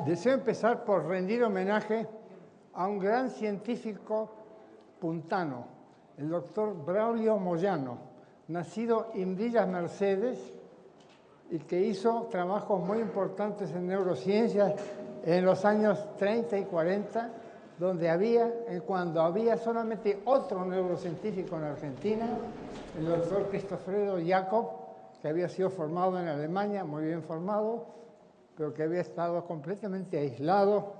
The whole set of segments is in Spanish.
Deseo empezar por rendir homenaje a un gran científico puntano, el doctor Braulio Moyano, nacido en Villa Mercedes y que hizo trabajos muy importantes en neurociencias en los años 30 y 40, cuando había solamente otro neurocientífico en Argentina, el doctor Cristofredo Jacob, que había sido formado en Alemania, muy bien formado, pero que había estado completamente aislado,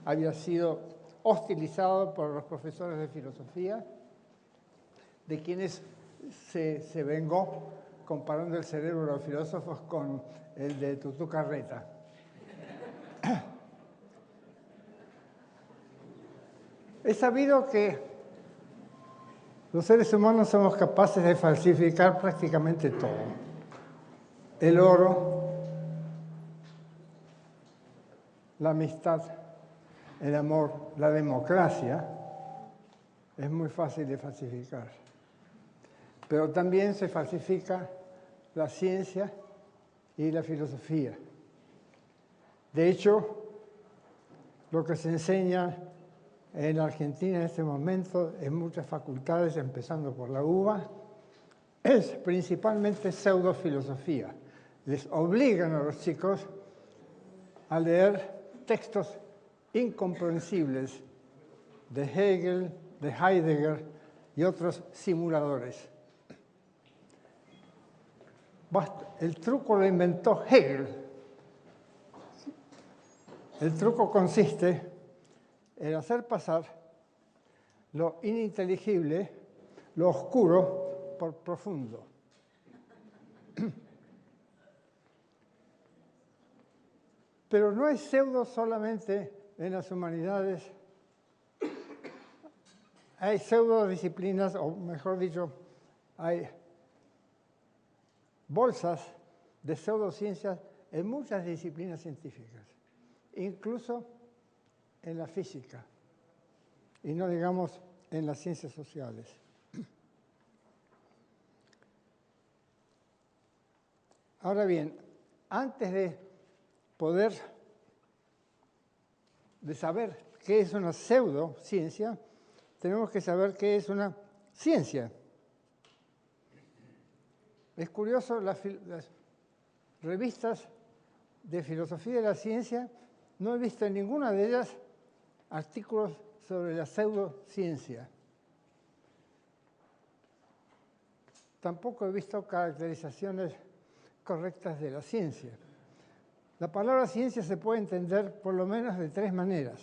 había sido hostilizado por los profesores de filosofía, de quienes se vengó comparando el cerebro de los filósofos con el de Tutu Carreta. Es sabido que los seres humanos somos capaces de falsificar prácticamente todo. El oro, la amistad, el amor, la democracia, es muy fácil de falsificar. Pero también se falsifica la ciencia y la filosofía. De hecho, lo que se enseña en Argentina en este momento, en muchas facultades, empezando por la UBA, es principalmente pseudofilosofía. Les obligan a los chicos a leer textos incomprensibles de Hegel, de Heidegger y otros simuladores. El truco lo inventó Hegel. El truco consiste en hacer pasar lo ininteligible, lo oscuro, por profundo. Pero no es pseudo solamente en las humanidades. Hay pseudodisciplinas, o mejor dicho, hay bolsas de pseudociencias en muchas disciplinas científicas, incluso en la física, y no digamos en las ciencias sociales. Ahora bien, antes de saber qué es una pseudociencia, tenemos que saber qué es una ciencia. Es curioso, las revistas de filosofía de la ciencia, no he visto en ninguna de ellas artículos sobre la pseudociencia. Tampoco he visto caracterizaciones correctas de la ciencia. La palabra ciencia se puede entender por lo menos de tres maneras.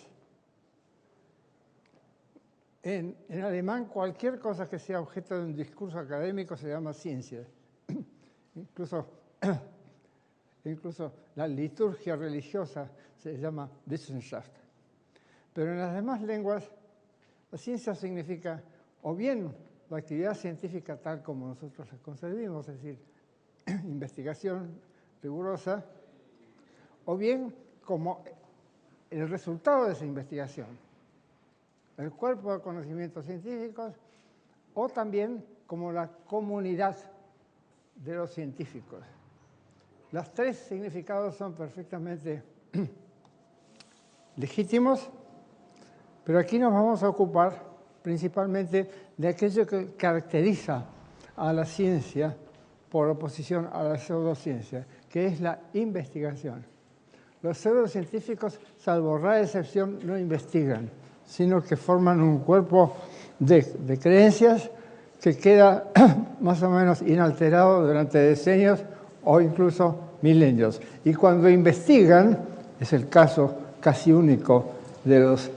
En alemán, cualquier cosa que sea objeto de un discurso académico se llama ciencia. Incluso la liturgia religiosa se llama Wissenschaft. Pero en las demás lenguas, la ciencia significa o bien la actividad científica tal como nosotros la concebimos, es decir, investigación rigurosa, o bien como el resultado de esa investigación, el cuerpo de conocimientos científicos, o también como la comunidad de los científicos. Los tres significados son perfectamente legítimos, pero aquí nos vamos a ocupar principalmente de aquello que caracteriza a la ciencia por oposición a la pseudociencia, que es la investigación. Los pseudocientíficos, salvo rara excepción, no investigan, sino que forman un cuerpo de creencias que queda más o menos inalterado durante decenios o incluso milenios. Y cuando investigan, es el caso casi único de los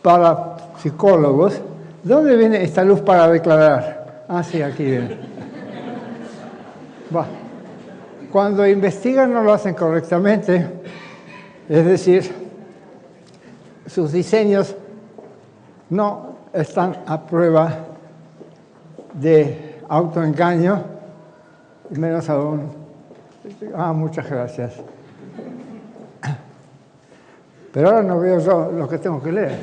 parapsicólogos. ¿De dónde viene esta luz para declarar? Ah, sí, aquí viene. Cuando investigan no lo hacen correctamente, es decir, sus diseños no están a prueba de autoengaño, y menos aún. Muchas gracias. Pero ahora no veo yo lo que tengo que leer.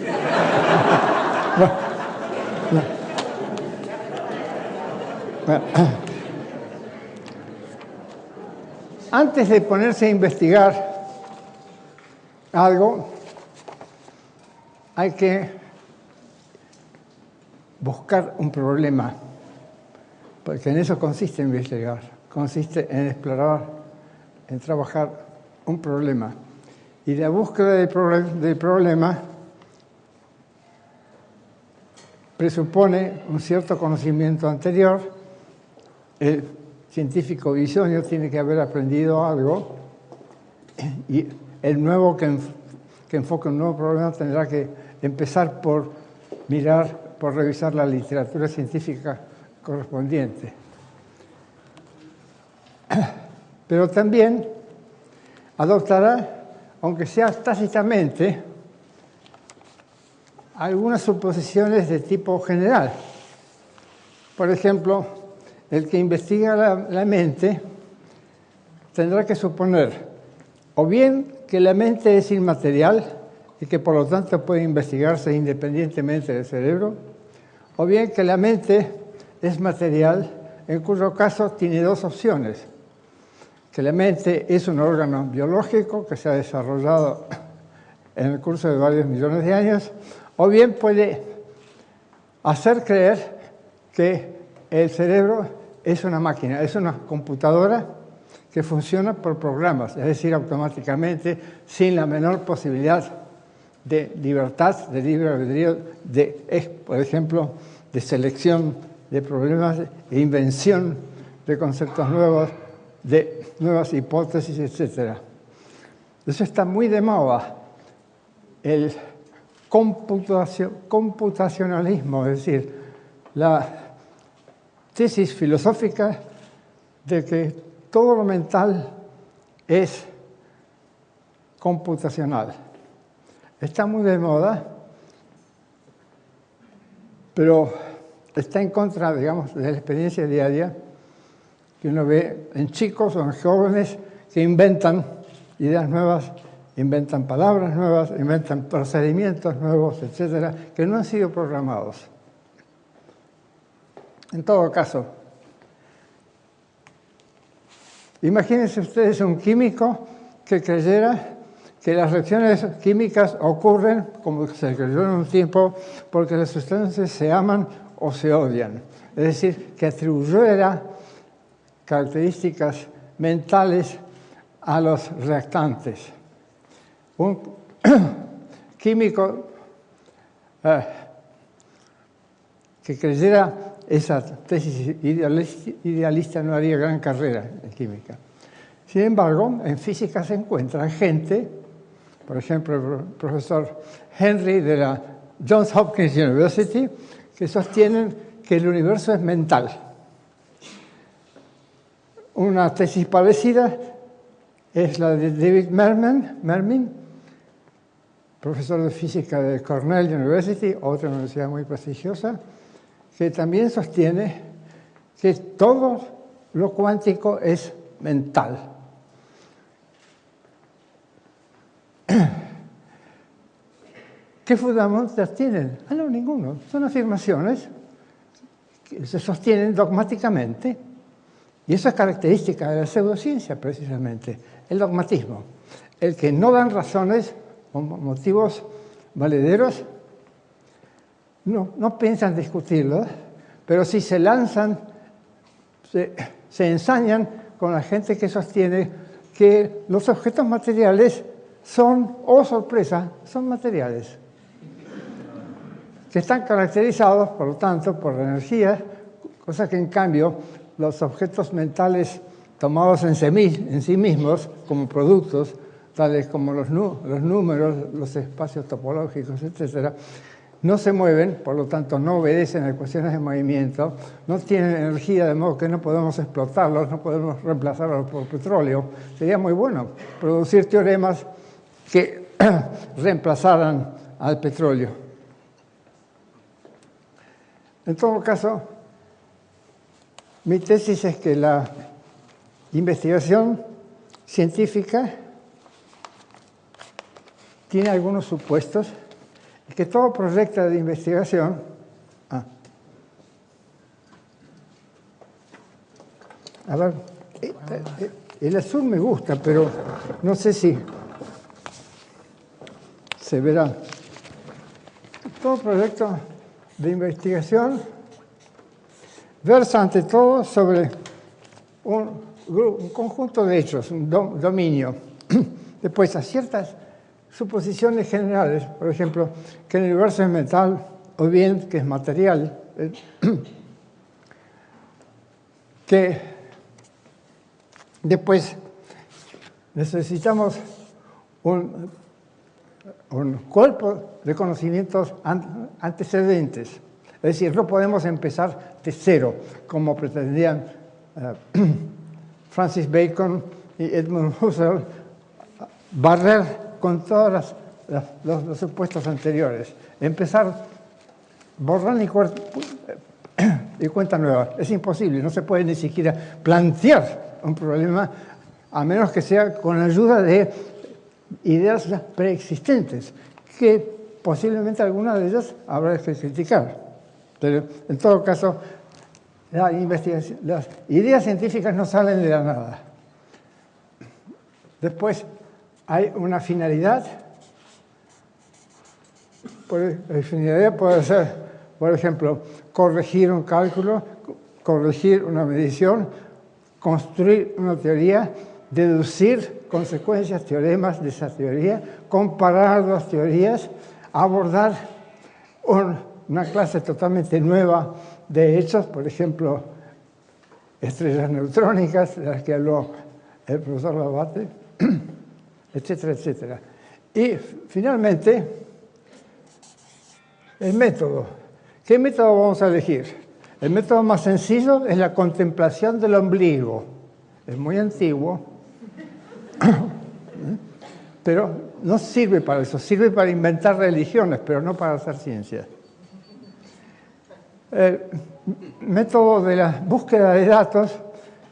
Antes de ponerse a investigar, algo, hay que buscar un problema, porque en eso consiste investigar, consiste en explorar, en trabajar un problema. Y la búsqueda del problema presupone un cierto conocimiento anterior. El científico bisonio tiene que haber aprendido algo y el nuevo que enfoque un nuevo problema tendrá que empezar por revisar la literatura científica correspondiente. Pero también adoptará, aunque sea tácitamente, algunas suposiciones de tipo general. Por ejemplo, el que investiga la mente tendrá que suponer o bien que la mente es inmaterial y que por lo tanto puede investigarse independientemente del cerebro, o bien que la mente es material, en cuyo caso tiene dos opciones: que la mente es un órgano biológico que se ha desarrollado en el curso de varios millones de años, o bien puede hacer creer que el cerebro es una máquina, es una computadora que funciona por programas, es decir, automáticamente, sin la menor posibilidad de libertad, de libre albedrío, por ejemplo, de selección de problemas, de invención de conceptos nuevos, de nuevas hipótesis, etc. Eso está muy de moda, el computacionalismo, es decir, la tesis filosófica de que todo lo mental es computacional. Está muy de moda, pero está en contra, digamos, de la experiencia diaria que uno ve en chicos o en jóvenes que inventan ideas nuevas, inventan palabras nuevas, inventan procedimientos nuevos, etcétera, que no han sido programados. En todo caso, imagínense ustedes un químico que creyera que las reacciones químicas ocurren, como se creyó en un tiempo, porque las sustancias se aman o se odian. Es decir, que atribuyera características mentales a los reactantes. Un químico que creyera esa tesis idealista no haría gran carrera en química. Sin embargo, en física se encuentra gente, por ejemplo, el profesor Henry de la Johns Hopkins University, que sostienen que el universo es mental. Una tesis parecida es la de David Mermin, profesor de física de Cornell University, otra universidad muy prestigiosa, que también sostiene que todo lo cuántico es mental. ¿Qué fundamentos tienen? No, ninguno. Son afirmaciones que se sostienen dogmáticamente. Y eso es característica de la pseudociencia, precisamente, el dogmatismo. El que no dan razones o motivos valederos, no piensan discutirlos, pero sí se lanzan, se ensañan con la gente que sostiene que los objetos materiales son, oh sorpresa, son materiales, que están caracterizados, por lo tanto, por la energía, cosa que en cambio los objetos mentales tomados en sí mismos como productos, tales como los números, los espacios topológicos, etc., no se mueven, por lo tanto no obedecen a ecuaciones de movimiento, no tienen energía, de modo que no podemos explotarlos, no podemos reemplazarlos por petróleo. Sería muy bueno producir teoremas que reemplazaran al petróleo. En todo caso, mi tesis es que la investigación científica tiene algunos supuestos y que todo proyecto de investigación a ver, el azul me gusta, pero no sé si se verá. Todo proyecto de investigación versa ante todo sobre un conjunto de hechos, un dominio. Después, a ciertas suposiciones generales, por ejemplo, que el universo es metal o bien que es material, que después necesitamos un cuerpo de conocimientos antecedentes. Es decir, no podemos empezar de cero, como pretendían Francis Bacon y Edmund Husserl, barrer con todos los supuestos anteriores. Empezar, borrón y cuenta nueva. Es imposible, no se puede ni siquiera plantear un problema a menos que sea con la ayuda de ideas ya preexistentes, que posiblemente algunas de ellas habrá que criticar. Pero en todo caso, las ideas científicas no salen de la nada. Después hay una finalidad. La finalidad puede ser, por ejemplo, corregir un cálculo, corregir una medición, construir una teoría, deducir consecuencias, teoremas de esa teoría, comparar dos teorías, abordar una clase totalmente nueva de hechos, por ejemplo, estrellas neutrónicas, de las que habló el profesor Labate, etcétera, etcétera. Y finalmente, el método. ¿Qué método vamos a elegir? El método más sencillo es la contemplación del ombligo. Es muy antiguo, pero no sirve para eso. Sirve para inventar religiones, pero no para hacer ciencia. El método de la búsqueda de datos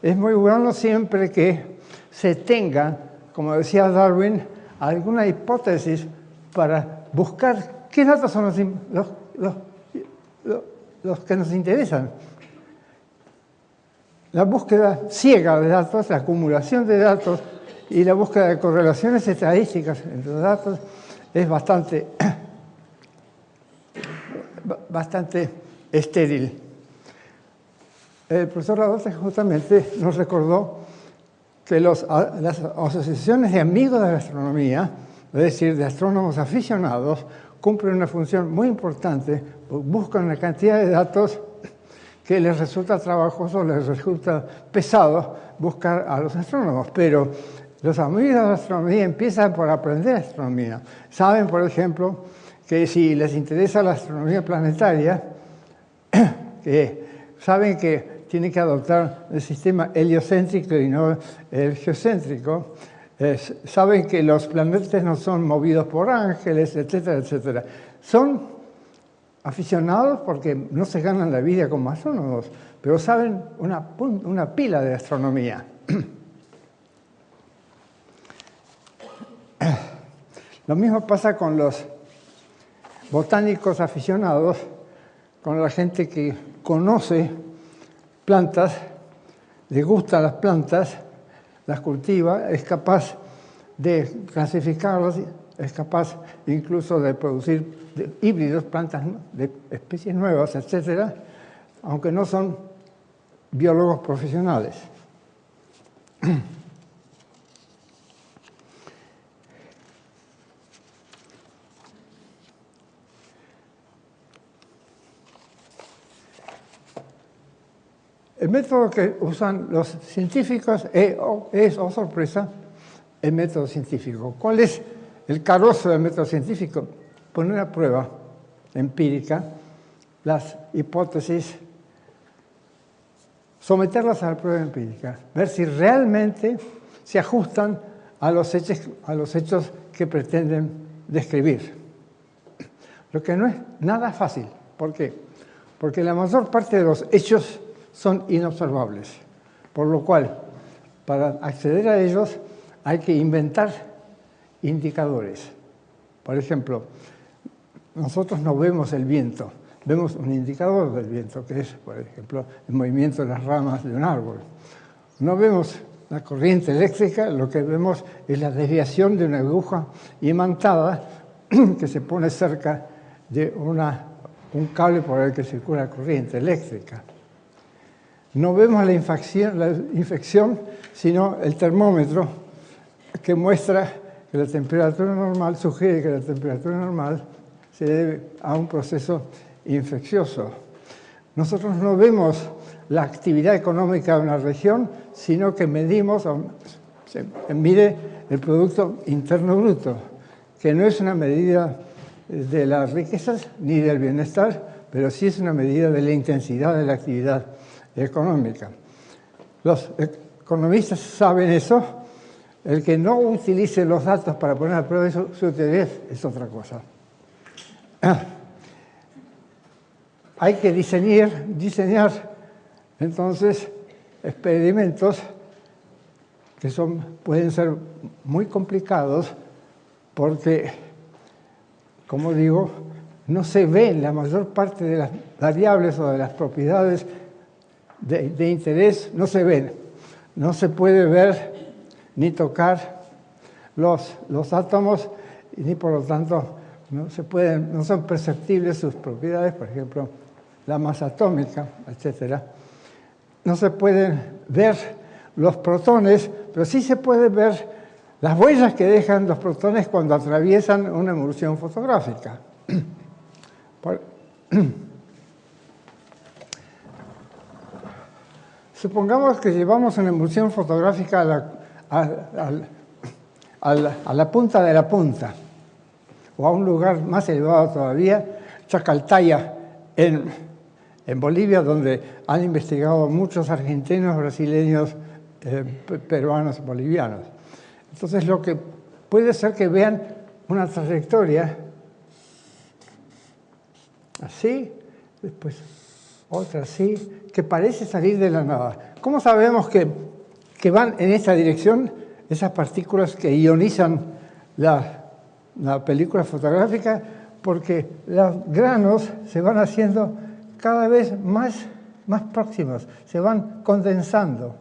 es muy bueno siempre que se tenga, como decía Darwin, alguna hipótesis para buscar qué datos son los que nos interesan. La búsqueda ciega de datos, la acumulación de datos y la búsqueda de correlaciones estadísticas entre los datos es bastante estéril. El profesor Labate justamente nos recordó que las asociaciones de amigos de la astronomía, es decir, de astrónomos aficionados, cumplen una función muy importante, buscan una cantidad de datos que les resulta trabajoso, les resulta pesado buscar a los astrónomos, pero los amigos de la astronomía empiezan por aprender astronomía. Saben, por ejemplo, que si les interesa la astronomía planetaria, saben que tienen que adoptar el sistema heliocéntrico y no el geocéntrico, saben que los planetas no son movidos por ángeles, etcétera, etcétera. Son aficionados porque no se ganan la vida como astrónomos, pero saben una pila de astronomía. Lo mismo pasa con los botánicos aficionados, con la gente que conoce plantas, le gustan las plantas, las cultiva, es capaz de clasificarlas, es capaz incluso de producir híbridos, plantas de especies nuevas, etcétera, aunque no son biólogos profesionales. El método que usan los científicos es, oh sorpresa, el método científico. ¿Cuál es el carozo del método científico? Poner a prueba empírica las hipótesis, someterlas a la prueba empírica, ver si realmente se ajustan a los hechos que pretenden describir. Lo que no es nada fácil. ¿Por qué? Porque la mayor parte de los hechos son inobservables, por lo cual, para acceder a ellos hay que inventar indicadores. Por ejemplo, nosotros no vemos el viento, vemos un indicador del viento, que es, por ejemplo, el movimiento de las ramas de un árbol. No vemos la corriente eléctrica, lo que vemos es la desviación de una aguja imantada que se pone cerca de un cable por el que circula corriente eléctrica. No vemos la infección, sino el termómetro que muestra que la temperatura normal, sugiere que la temperatura normal se debe a un proceso infeccioso. Nosotros no vemos la actividad económica de una región, sino que medimos, se mide el Producto Interno Bruto, que no es una medida de las riquezas ni del bienestar, pero sí es una medida de la intensidad de la actividad económica. Los economistas saben eso. El que no utilice los datos para poner a prueba su teoría es otra cosa. Hay que diseñar entonces experimentos que pueden ser muy complicados porque, como digo, no se ven la mayor parte de las variables o de las propiedades de interés, no se ven. No se puede ver ni tocar los átomos, ni por lo tanto no son perceptibles sus propiedades, por ejemplo, la masa atómica, etc. No se pueden ver los protones, pero sí se puede ver las huellas que dejan los protones cuando atraviesan una emulsión fotográfica. Supongamos que llevamos una emulsión fotográfica a la punta de la punta, o a un lugar más elevado todavía, Chacaltaya, en Bolivia, donde han investigado muchos argentinos, brasileños, peruanos, bolivianos. Entonces, lo que puede ser que vean una trayectoria así, después otra así, que parece salir de la nada. ¿Cómo sabemos que van en esta dirección esas partículas que ionizan la película fotográfica? Porque los granos se van haciendo cada vez más próximos, se van condensando.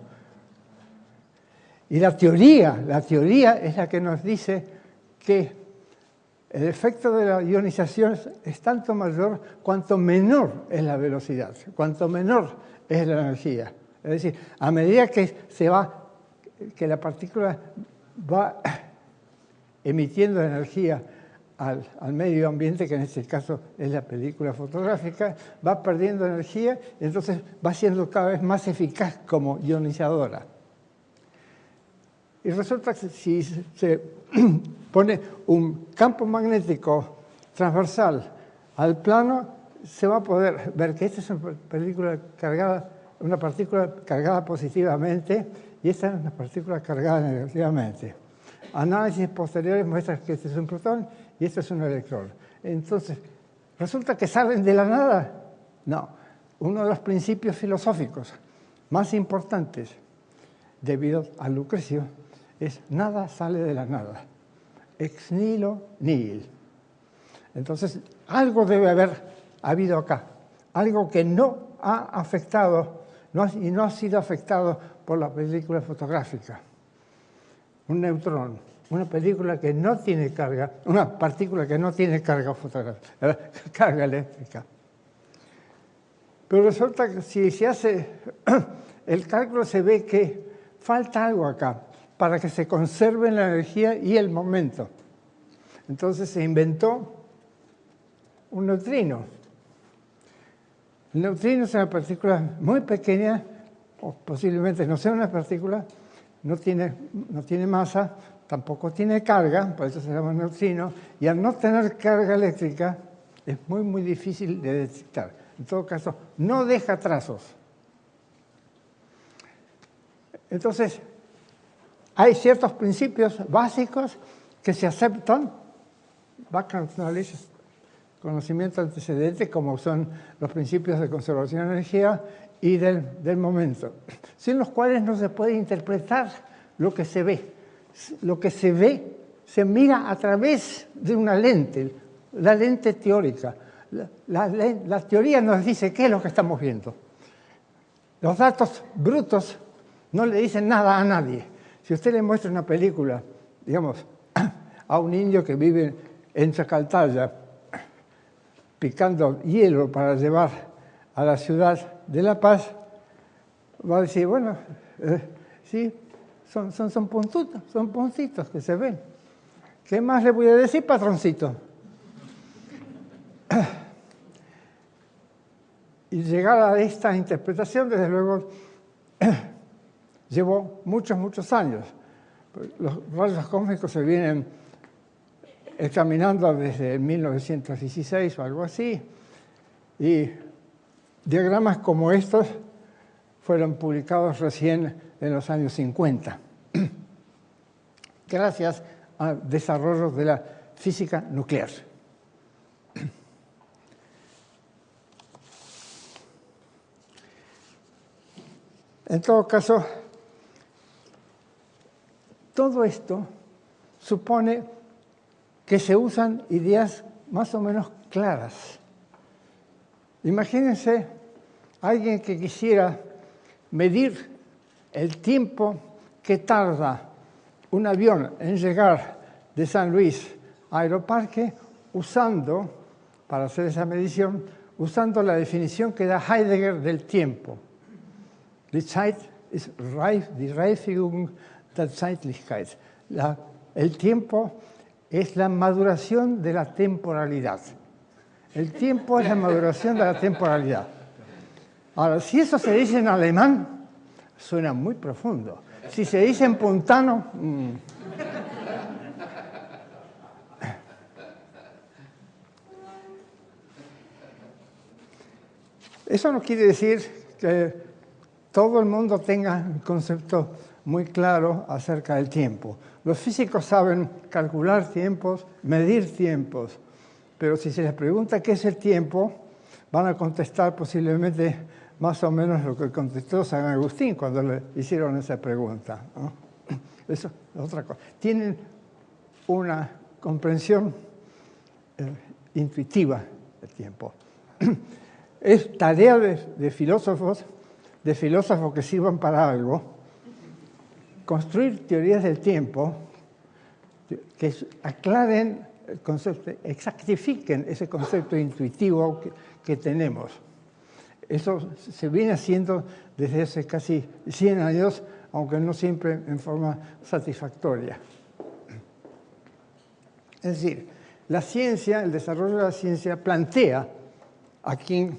Y la teoría es la que nos dice que el efecto de la ionización es tanto mayor cuanto menor es la velocidad, cuanto menor es la energía. Es decir, a medida que la partícula va emitiendo energía al medio ambiente, que en este caso es la película fotográfica, va perdiendo energía y entonces va siendo cada vez más eficaz como ionizadora. Y resulta que si se pone un campo magnético transversal al plano, se va a poder ver que esta es una partícula cargada positivamente y esta es una partícula cargada negativamente. Análisis posteriores muestran que este es un protón y este es un electrón. Entonces, ¿resulta que salen de la nada? No. Uno de los principios filosóficos más importantes debido a Lucrecio es nada sale de la nada. Ex nihilo nihil. Entonces, algo debe haber habido acá. Algo que no ha afectado y no ha sido afectado por la película fotográfica. Un neutrón, una película que no tiene carga, una partícula que no tiene carga fotográfica, carga eléctrica. Pero resulta que si se hace el cálculo, se ve que falta algo acá para que se conserve la energía y el momento. Entonces se inventó un neutrino. El neutrino es una partícula muy pequeña, o posiblemente no sea una partícula, no tiene masa, tampoco tiene carga, por eso se llama neutrino, y al no tener carga eléctrica es muy difícil de detectar. En todo caso, no deja trazos. Entonces, hay ciertos principios básicos que se aceptan, background knowledge, conocimiento antecedente, como son los principios de conservación de energía y del momento, sin los cuales no se puede interpretar lo que se ve. Lo que se ve se mira a través de una lente, la lente teórica. La teoría nos dice qué es lo que estamos viendo. Los datos brutos no le dicen nada a nadie. Si usted le muestra una película, digamos, a un indio que vive en Chacaltaya, picando hielo para llevar a la ciudad de La Paz, va a decir, bueno, sí, son puntitos que se ven. ¿Qué más le voy a decir, patroncito? Y llegar a esta interpretación, desde luego, llevó muchos años. Los rayos cósmicos se vienen examinando desde 1916 o algo así, y diagramas como estos fueron publicados recién en los años 50, gracias a desarrollos de la física nuclear. En todo caso, todo esto supone que se usan ideas más o menos claras. Imagínense alguien que quisiera medir el tiempo que tarda un avión en llegar de San Luis a Aeroparque usando, para hacer esa medición, usando la definición que da Heidegger del tiempo. Die Zeit ist die Reifigung der Zeitlichkeit. El tiempo es la maduración de la temporalidad. El tiempo es la maduración de la temporalidad. Ahora, si eso se dice en alemán, suena muy profundo. Si se dice en puntano... Eso no quiere decir que todo el mundo tenga un concepto muy claro acerca del tiempo. Los físicos saben calcular tiempos, medir tiempos, pero si se les pregunta qué es el tiempo, van a contestar posiblemente más o menos lo que contestó San Agustín cuando le hicieron esa pregunta, ¿no? Eso es otra cosa. Tienen una comprensión intuitiva del tiempo. Es tarea de filósofos que sirvan para algo, construir teorías del tiempo que aclaren el concepto, exactifiquen ese concepto intuitivo que tenemos. Eso se viene haciendo desde hace casi 100 años, aunque no siempre en forma satisfactoria. Es decir, la ciencia, el desarrollo de la ciencia plantea a quien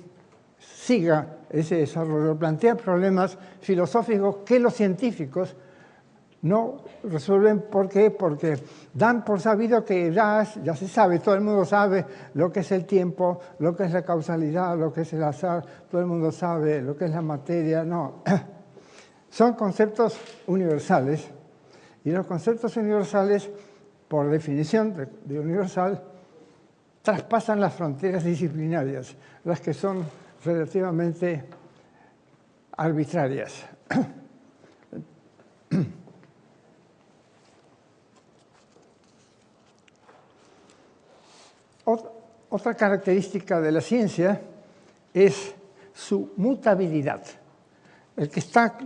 siga ese desarrollo, plantea problemas filosóficos que los científicos no resuelven. ¿Por qué? Porque dan por sabido que ya se sabe, todo el mundo sabe lo que es el tiempo, lo que es la causalidad, lo que es el azar, todo el mundo sabe lo que es la materia. No, son conceptos universales, y los conceptos universales, por definición de universal, traspasan las fronteras disciplinarias, las que son relativamente arbitrarias. Otra característica de la ciencia es su mutabilidad, el que está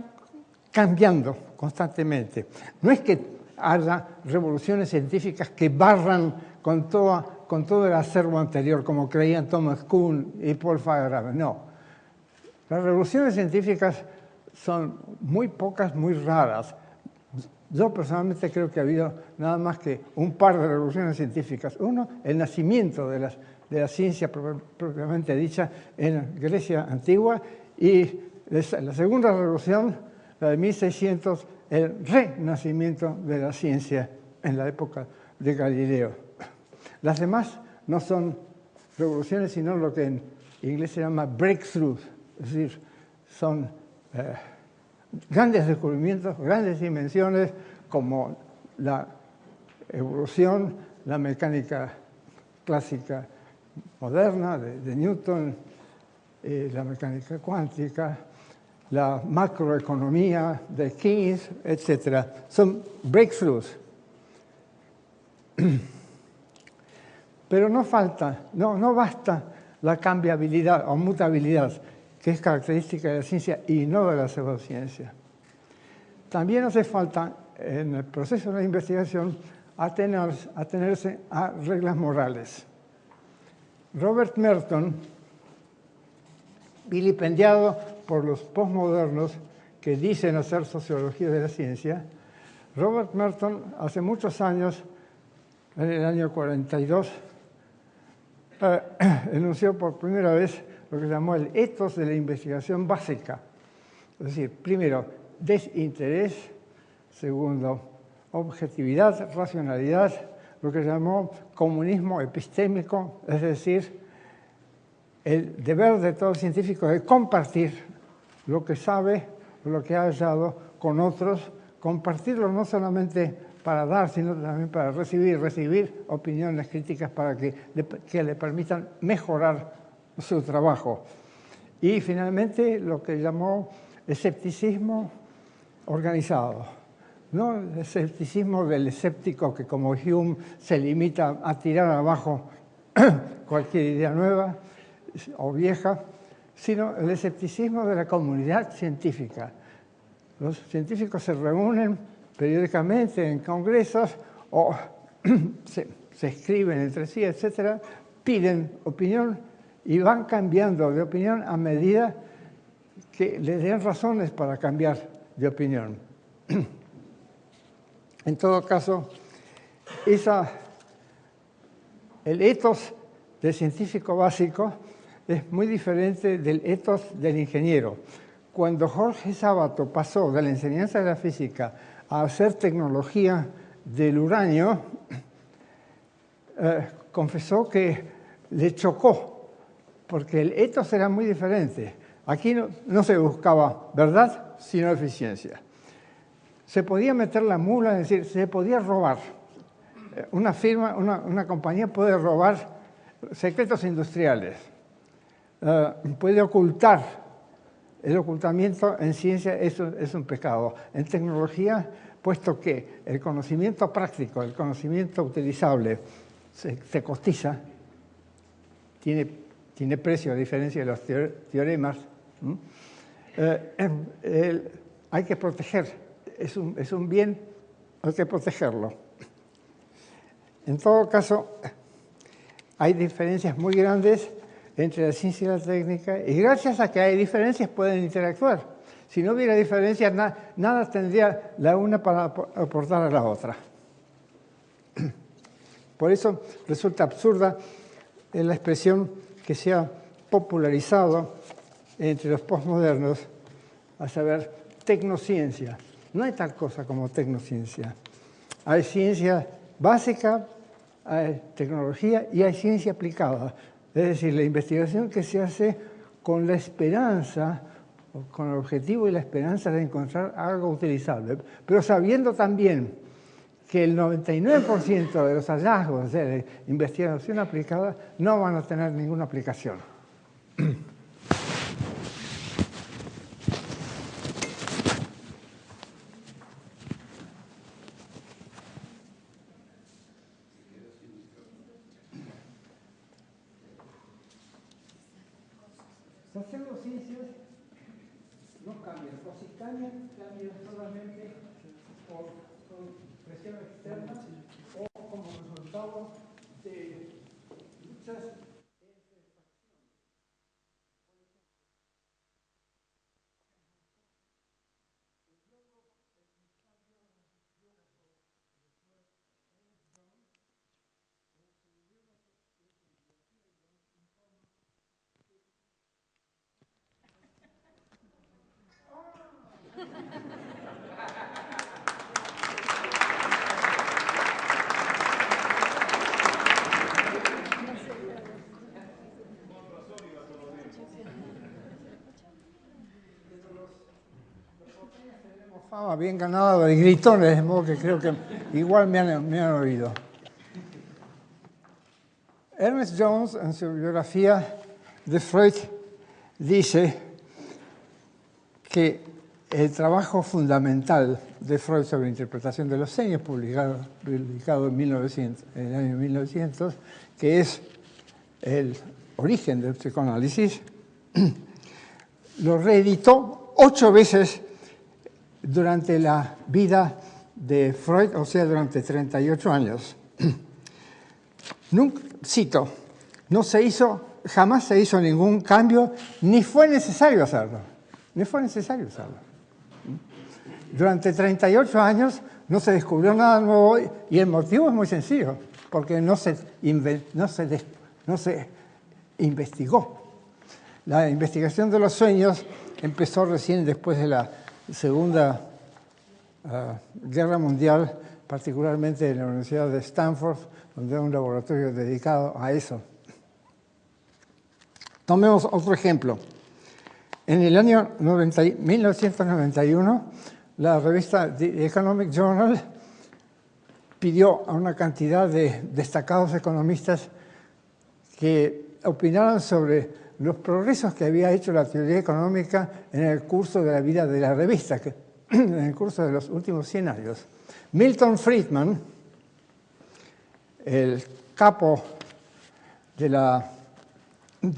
cambiando constantemente. No es que haya revoluciones científicas que barran con todo el acervo anterior, como creían Thomas Kuhn y Paul Feyerabend. No. Las revoluciones científicas son muy pocas, muy raras. Yo personalmente creo que ha habido nada más que un par de revoluciones científicas. Uno, el nacimiento de la ciencia propiamente dicha en Grecia antigua, y la segunda revolución, la de 1600, el renacimiento de la ciencia en la época de Galileo. Las demás no son revoluciones, sino lo que en inglés se llama breakthroughs, es decir, son grandes descubrimientos, grandes dimensiones, como la evolución, la mecánica clásica moderna de Newton, la mecánica cuántica, la macroeconomía de Keynes, etc. Son breakthroughs. Pero no basta la cambiabilidad o mutabilidad, que es característica de la ciencia y no de la pseudociencia. También hace falta, en el proceso de la investigación, atenerse a reglas morales. Robert Merton, vilipendiado por los posmodernos que dicen hacer sociología de la ciencia, Robert Merton hace muchos años, en el año 42, enunció por primera vez lo que llamó el ethos de la investigación básica. Es decir, primero, desinterés; segundo, objetividad, racionalidad; lo que llamó comunismo epistémico, es decir, el deber de todo científico de compartir lo que sabe, lo que ha hallado con otros, compartirlo no solamente para dar, sino también para recibir opiniones críticas para que le permitan mejorar su trabajo. Y finalmente lo que llamó escepticismo organizado. No el escepticismo del escéptico que, como Hume, se limita a tirar abajo cualquier idea nueva o vieja, sino el escepticismo de la comunidad científica. Los científicos se reúnen periódicamente en congresos o se escriben entre sí, etcétera, piden opinión y van cambiando de opinión a medida que les den razones para cambiar de opinión. En todo caso, el ethos del científico básico es muy diferente del ethos del ingeniero. Cuando Jorge Sábato pasó de la enseñanza de la física a hacer tecnología del uranio, confesó que le chocó, porque el ethos era muy diferente. Aquí no se buscaba verdad, sino eficiencia. Se podía meter la mula, es decir, se podía robar. Una firma, una compañía puede robar secretos industriales, puede ocultar. El ocultamiento en ciencia es un pecado. En tecnología, puesto que el conocimiento práctico, el conocimiento utilizable, se cotiza, tiene precio a diferencia de los teoremas, hay que proteger. Es un bien, hay que protegerlo. En todo caso, hay diferencias muy grandes entre la ciencia y la técnica, y gracias a que hay diferencias pueden interactuar. Si no hubiera diferencias, nada tendría la una para aportar a la otra. Por eso resulta absurda la expresión que se ha popularizado entre los posmodernos, a saber, tecnociencia. No hay tal cosa como tecnociencia. Hay ciencia básica, hay tecnología y hay ciencia aplicada. Es decir, la investigación que se hace con la esperanza, con el objetivo y la esperanza de encontrar algo utilizable, pero sabiendo también que el 99% de los hallazgos de la investigación aplicada no van a tener ninguna aplicación. Las pseudociencias no cambian, o si cambian solamente por presión externa o como resultado de luchas entre facciones. Fama bien ganado de gritones, de modo que creo que igual me han oído. Ernest Jones, en su biografía de Freud, dice que el trabajo fundamental de Freud sobre interpretación de los sueños, publicado en el año 1900, que es el origen del psicoanálisis, lo reeditó 8 veces durante la vida de Freud, o sea, durante 38 años. Cito, jamás se hizo ningún cambio, ni fue necesario hacerlo. Ni fue necesario hacerlo. Durante 38 años no se descubrió nada nuevo y el motivo es muy sencillo, porque no se investigó. La investigación de los sueños empezó recién después de la Segunda Guerra Mundial, particularmente en la Universidad de Stanford, donde hay un laboratorio dedicado a eso. Tomemos otro ejemplo. En el año 1991, la revista The Economic Journal pidió a una cantidad de destacados economistas que opinaran sobre los progresos que había hecho la teoría económica en el curso de la vida de la revista, en el curso de los últimos 100 años. Milton Friedman, el capo de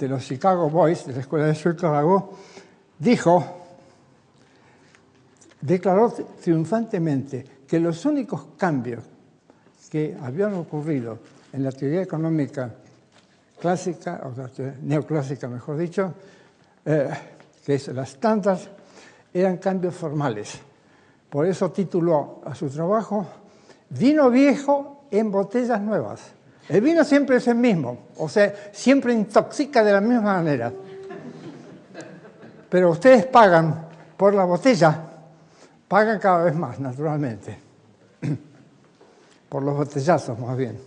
los Chicago Boys, de la Escuela de Chicago, declaró triunfantemente que los únicos cambios que habían ocurrido en la teoría económica clásica, o neoclásica mejor dicho, que es la estándar, eran cambios formales. Por eso tituló a su trabajo Vino viejo en botellas nuevas. El vino siempre es el mismo, o sea, siempre intoxica de la misma manera. Pero ustedes pagan por la botella, pagan cada vez más, naturalmente. Por los botellazos, más bien.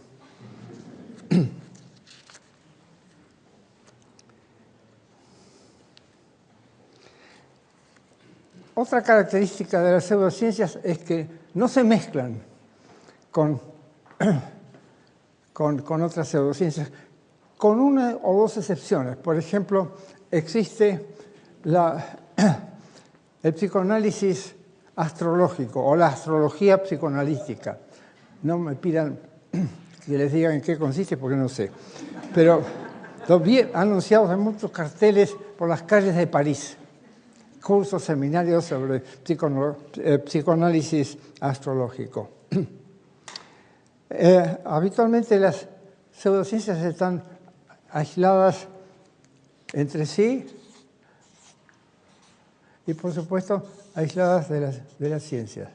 Otra característica de las pseudociencias es que no se mezclan con otras pseudociencias, con una o dos excepciones. Por ejemplo, existe el psicoanálisis astrológico o la astrología psicoanalítica. No me pidan que les diga en qué consiste porque no sé. Pero lo vi anunciados en muchos carteles por las calles de París. Cursos, seminarios sobre psicoanálisis astrológico. Habitualmente las pseudociencias están aisladas entre sí y, por supuesto, aisladas de las ciencias,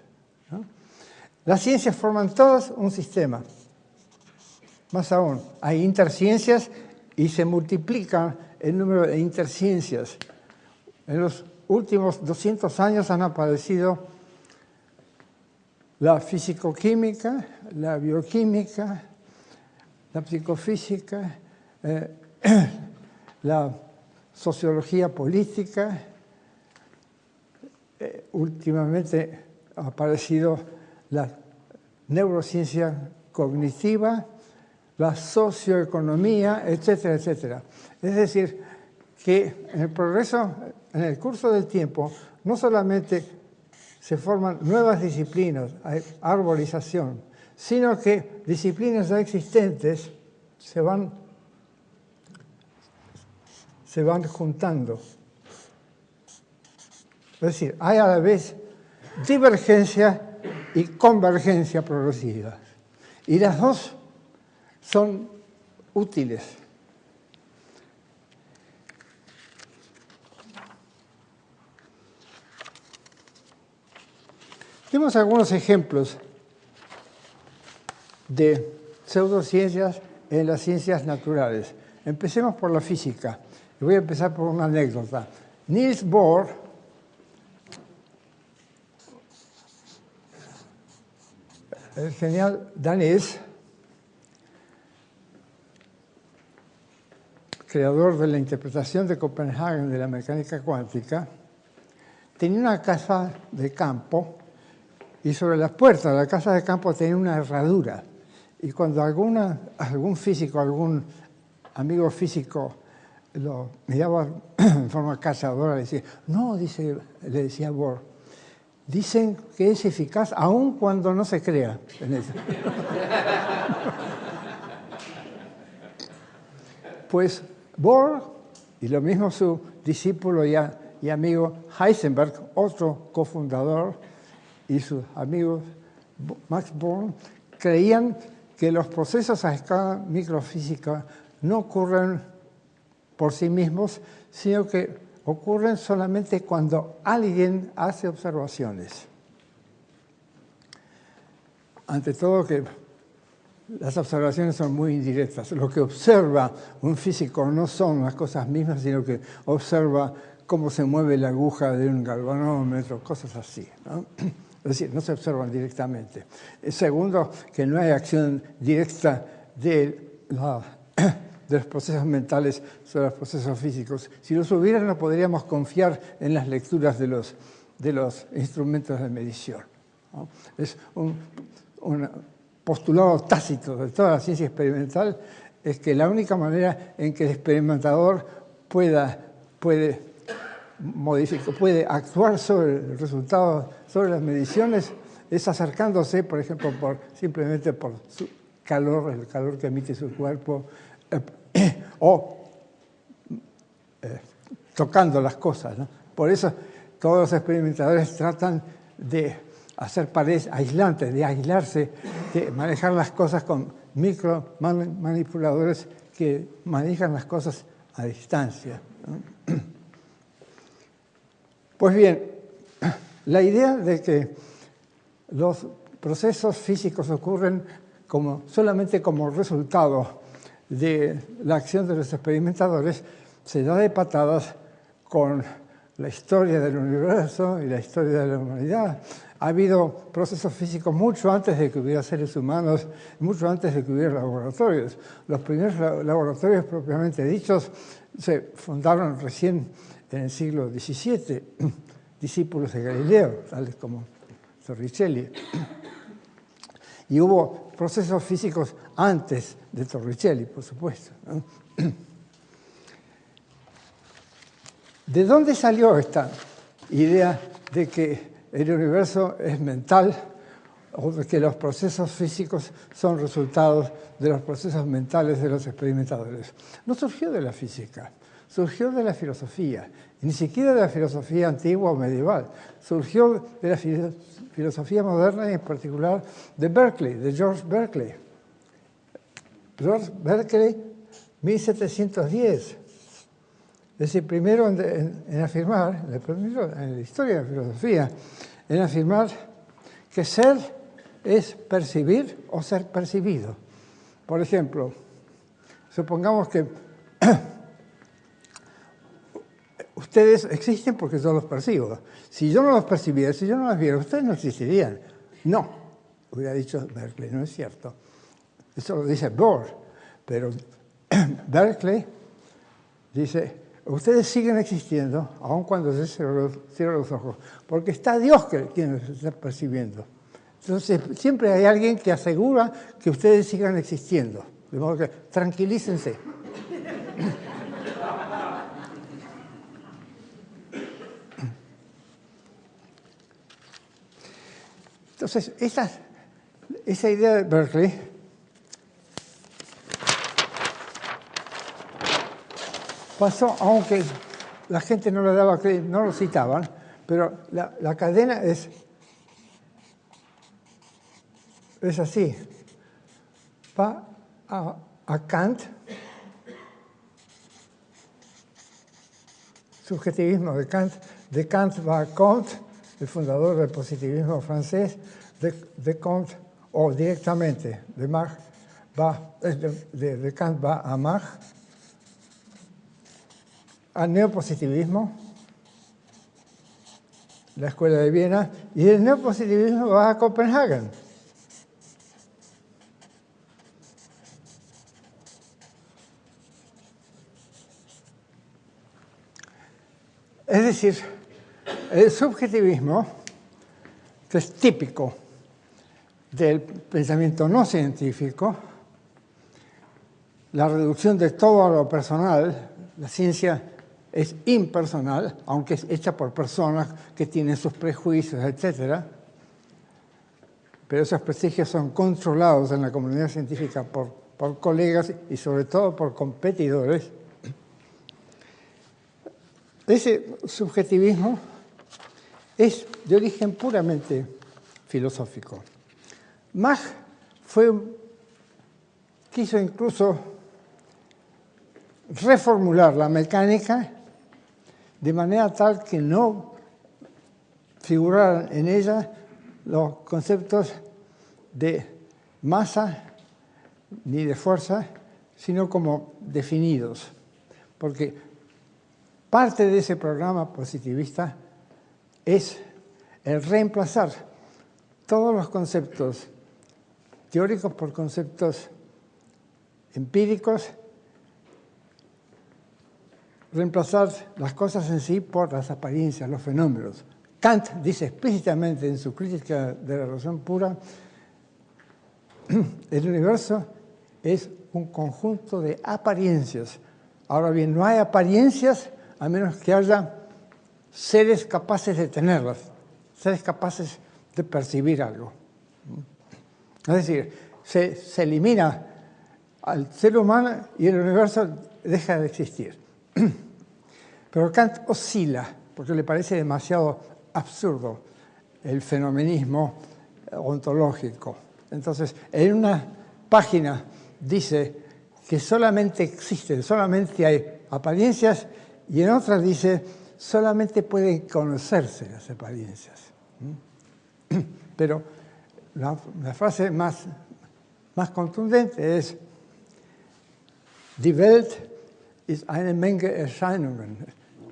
¿no? Las ciencias forman todas un sistema. Más aún, hay interciencias y se multiplica el número de interciencias. En los últimos 200 años han aparecido la fisicoquímica, la bioquímica, la psicofísica, la sociología política. Últimamente ha aparecido la neurociencia cognitiva, la socioeconomía, etcétera, etcétera. Es decir, que en el progreso, en el curso del tiempo, no solamente se forman nuevas disciplinas, hay arborización, sino que disciplinas ya existentes se van juntando. Es decir, hay a la vez divergencia y convergencia progresiva. Y las dos son útiles. Tenemos algunos ejemplos de pseudociencias en las ciencias naturales. Empecemos por la física. Y voy a empezar por una anécdota. Niels Bohr, el genial danés, creador de la interpretación de Copenhague de la mecánica cuántica, tenía una casa de campo y sobre las puertas de la casa de campo tenía una herradura. Y cuando algún físico, algún amigo físico lo miraba en forma cazadora, le decía, no, le decía Bohr, dicen que es eficaz aun cuando no se crea en eso. Pues Bohr, y lo mismo su discípulo y amigo Heisenberg, otro cofundador, y sus amigos Max Born, creían que los procesos a escala microfísica no ocurren por sí mismos, sino que ocurren solamente cuando alguien hace observaciones. Ante todo, que las observaciones son muy indirectas. Lo que observa un físico no son las cosas mismas, sino que observa cómo se mueve la aguja de un galvanómetro, cosas así, ¿no? Es decir, no se observan directamente. Segundo, que no hay acción directa de los procesos mentales sobre los procesos físicos. Si los hubiera, no podríamos confiar en las lecturas de los instrumentos de medición, ¿no? Es un postulado tácito de toda la ciencia experimental, es que la única manera en que el experimentador puede actuar sobre el resultado, sobre las mediciones, es acercándose, por ejemplo, simplemente por su calor, el calor que emite su cuerpo, o tocando las cosas, ¿no? Por eso todos los experimentadores tratan de hacer paredes aislantes, de aislarse, de manejar las cosas con micromanipuladores que manejan las cosas a distancia, ¿no? Pues bien, la idea de que los procesos físicos ocurren solamente como resultado de la acción de los experimentadores se da de patadas con la historia del universo y la historia de la humanidad. Ha habido procesos físicos mucho antes de que hubiera seres humanos, mucho antes de que hubiera laboratorios. Los primeros laboratorios propiamente dichos se fundaron recién en el siglo XVII, discípulos de Galileo, tales como Torricelli. Y hubo procesos físicos antes de Torricelli, por supuesto, ¿no? ¿De dónde salió esta idea de que el universo es mental o de que los procesos físicos son resultados de los procesos mentales de los experimentadores? No surgió de la física, surgió de la filosofía, y ni siquiera de la filosofía antigua o medieval, surgió de la filosofía moderna y en particular de Berkeley, de George Berkeley. George Berkeley, 1710. Es el primero en afirmar, el primero en la historia de la filosofía, en afirmar que ser es percibir o ser percibido. Por ejemplo, supongamos que ustedes existen porque yo los percibo. Si yo no los percibiera, si yo no los viera, ustedes no existirían. No, hubiera dicho Berkeley, no es cierto. Eso lo dice Bohr, pero Berkeley dice: ustedes siguen existiendo, aun cuando se cierran los ojos, porque está Dios quien los está percibiendo. Entonces, siempre hay alguien que asegura que ustedes sigan existiendo. De modo que tranquilícense. Entonces, esa idea de Berkeley pasó, aunque la gente no le daba crédito, no lo citaban, pero la cadena es así. Va a Kant, subjetivismo de Kant va a Comte, el fundador del positivismo francés, de Comte, o directamente de Kant va a Mach, al neopositivismo, la Escuela de Viena, y el neopositivismo va a Copenhague. Es decir, el subjetivismo, que es típico del pensamiento no científico, la reducción de todo a lo personal, la ciencia es impersonal, aunque es hecha por personas que tienen sus prejuicios, etc. Pero esos prejuicios son controlados en la comunidad científica por colegas y sobre todo por competidores. Ese subjetivismo es de origen puramente filosófico. Mach quiso incluso reformular la mecánica de manera tal que no figuraran en ella los conceptos de masa ni de fuerza, sino como definidos. Porque parte de ese programa positivista es el reemplazar todos los conceptos teóricos por conceptos empíricos, reemplazar las cosas en sí por las apariencias, los fenómenos. Kant dice explícitamente en su crítica de la razón pura, el universo es un conjunto de apariencias. Ahora bien, no hay apariencias a menos que haya seres capaces de tenerlas, seres capaces de percibir algo. Es decir, se elimina al ser humano y el universo deja de existir. Pero Kant oscila, porque le parece demasiado absurdo el fenomenismo ontológico. Entonces, en una página dice que solamente existen, solamente hay apariencias, y en otra dice solamente pueden conocerse las apariencias. Pero la frase más contundente es: Die Welt ist eine Menge Erscheinungen.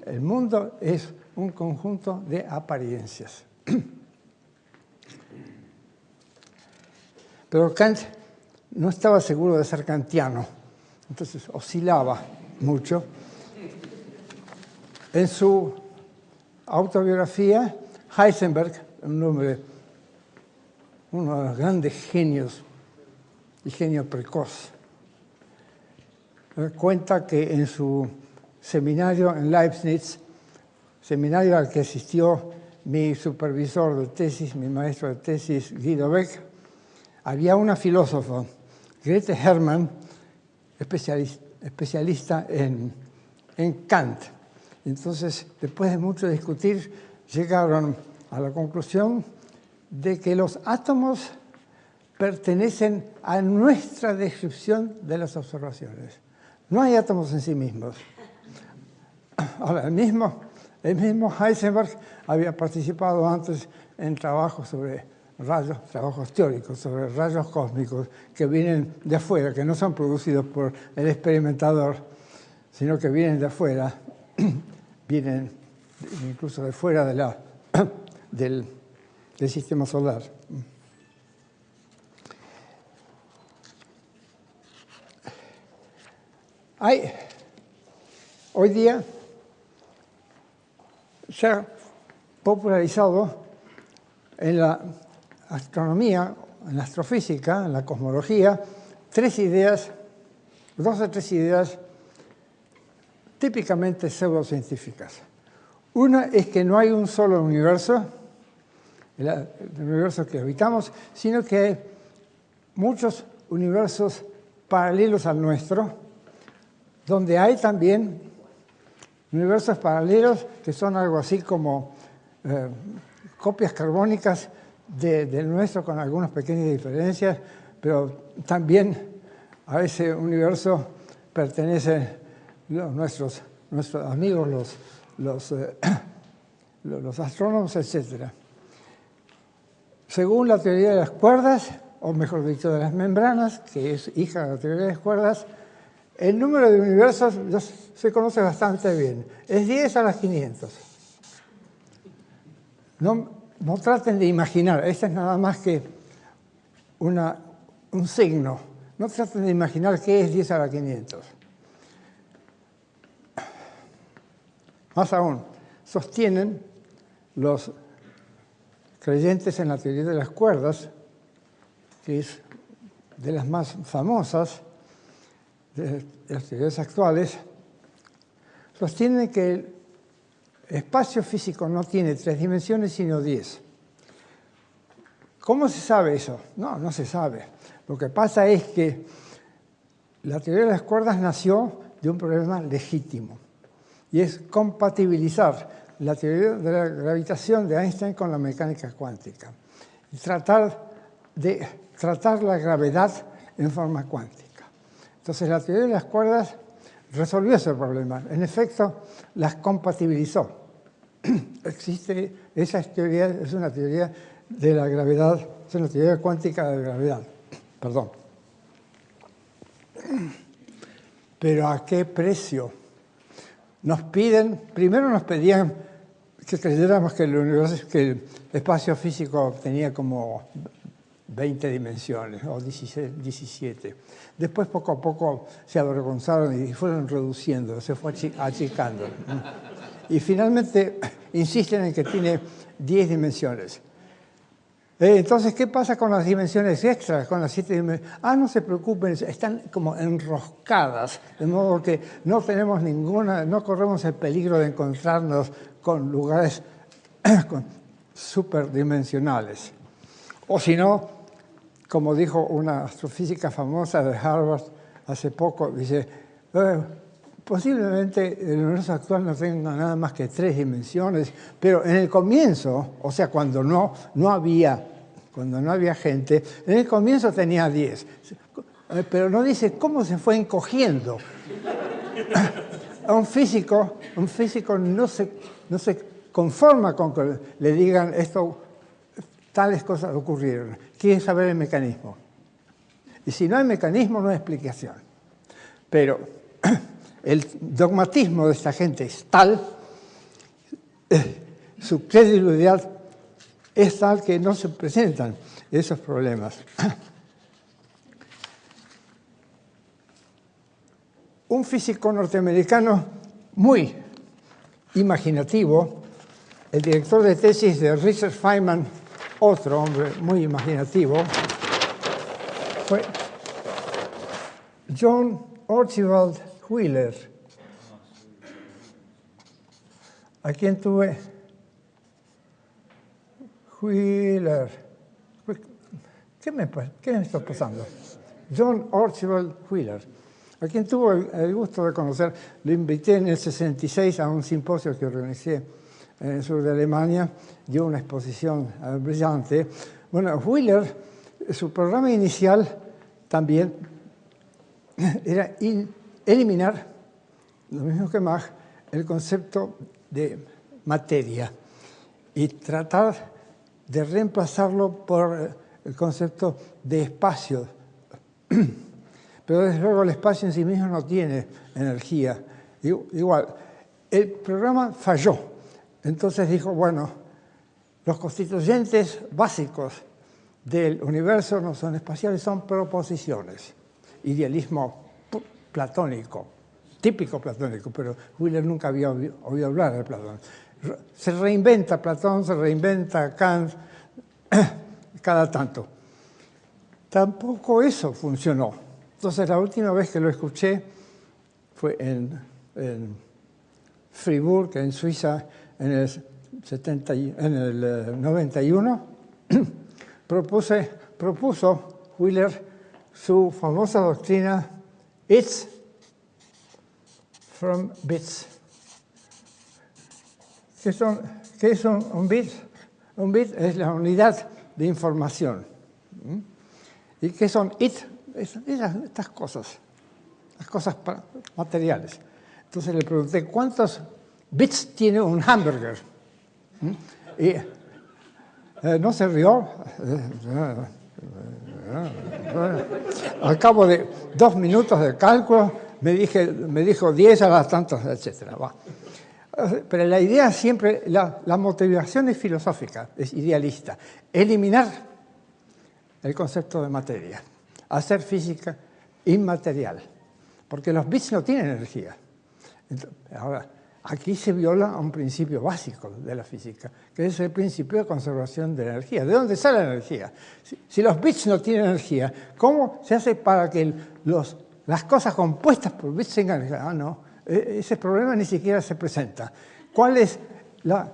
El mundo es un conjunto de apariencias. Pero Kant no estaba seguro de ser kantiano, entonces oscilaba mucho. En su autobiografía, Heisenberg, uno de los grandes genios y genio precoz, cuenta que en su seminario en Leibniz, seminario al que asistió mi supervisor de tesis, mi maestro de tesis, Guido Beck, había una filósofa, Grete Hermann, especialista en Kant. Entonces, después de mucho discutir, llegaron a la conclusión de que los átomos pertenecen a nuestra descripción de las observaciones. No hay átomos en sí mismos. Ahora, el mismo Heisenberg había participado antes en trabajos sobre rayos, trabajos teóricos sobre rayos cósmicos que vienen de afuera, que no son producidos por el experimentador, sino que vienen de afuera, vienen incluso de fuera del sistema solar. Hoy día se ha popularizado en la astronomía, en la astrofísica, en la cosmología, dos o tres ideas típicamente pseudocientíficas. Una es que no hay un solo universo, el universo que habitamos, sino que hay muchos universos paralelos al nuestro, donde hay también universos paralelos que son algo así como copias carbónicas del nuestro con algunas pequeñas diferencias, pero también a ese universo pertenecen nuestros amigos, los astrónomos, etc. Según la teoría de las cuerdas, o mejor dicho, de las membranas, que es hija de la teoría de las cuerdas, el número de universos ya se conoce bastante bien. Es 10 a las 500. No traten de imaginar, este es nada más que un signo. No traten de imaginar qué es 10 a la 500. Más aún, sostienen los creyentes en la teoría de las cuerdas, que es de las más famosas de las teorías actuales, sostienen que el espacio físico no tiene 3 dimensiones, sino 10. ¿Cómo se sabe eso? No se sabe. Lo que pasa es que la teoría de las cuerdas nació de un problema legítimo, y es compatibilizar la teoría de la gravitación de Einstein con la mecánica cuántica. Y tratar de tratar la gravedad en forma cuántica. Entonces la teoría de las cuerdas resolvió ese problema. En efecto, las compatibilizó. Existe, esa teoría es una teoría de la gravedad, es una teoría cuántica de la gravedad. Perdón. Pero ¿a qué precio? Primero nos pedían que creyéramos que el espacio físico tenía como 20 dimensiones o 17. Después poco a poco se avergonzaron y fueron reduciendo, se fue achicando. Y finalmente insisten en que tiene 10 dimensiones. Entonces, ¿qué pasa con las dimensiones extras, con las 7 dimensiones? No se preocupen, están como enroscadas, de modo que no tenemos no corremos el peligro de encontrarnos con lugares superdimensionales. O si no, como dijo una astrofísica famosa de Harvard hace poco, dice, posiblemente el universo actual no tenga nada más que 3 dimensiones, pero en el comienzo, o sea, cuando no había gente, en el comienzo tenía 10. Pero no dice cómo se fue encogiendo. A un físico no se conforma con que le digan tales cosas ocurrieron. Quiere saber el mecanismo. Y si no hay mecanismo, no hay explicación. Pero el dogmatismo de esta gente es tal, su credibilidad es tal que no se presentan esos problemas. Un físico norteamericano muy imaginativo, el director de tesis de Richard Feynman, otro hombre muy imaginativo, fue John Archibald Wheeler, a quien tuve Wheeler. ¿Qué me está pasando? John Archibald Wheeler, a quien tuve el gusto de conocer. Lo invité en el 66 a un simposio que organicé en el sur de Alemania. Dio una exposición brillante. Bueno, Wheeler, su programa inicial también era eliminar, lo mismo que Mach, el concepto de materia y tratar de reemplazarlo por el concepto de espacio. Pero desde luego el espacio en sí mismo no tiene energía. Igual, el programa falló. Entonces dijo, bueno, los constituyentes básicos del universo no son espaciales, son proposiciones. Idealismo platónico, típico platónico, pero Wheeler nunca había oído hablar de Platón. Se reinventa Platón, se reinventa Kant cada tanto. Tampoco eso funcionó. Entonces la última vez que lo escuché fue en Fribourg, en Suiza, en el 91. Propuso Wheeler su famosa doctrina It's from bits. ¿Qué es un bit? Un bit es la unidad de información. ¿Y qué son estas cosas? Las cosas materiales. Entonces le pregunté, ¿cuántos bits tiene un hamburger? Y no se rió. Al cabo de 2 minutos de cálculo me dijo 10 a las tantas, etc. Pero la idea siempre, la motivación es filosófica, es idealista. Eliminar el concepto de materia, hacer física inmaterial, porque los bits no tienen energía. Ahora, aquí se viola un principio básico de la física, que es el principio de conservación de la energía. ¿De dónde sale la energía? Si los bits no tienen energía, ¿cómo se hace para que las cosas compuestas por bits tengan energía? No, ese problema ni siquiera se presenta. ¿Cuál es la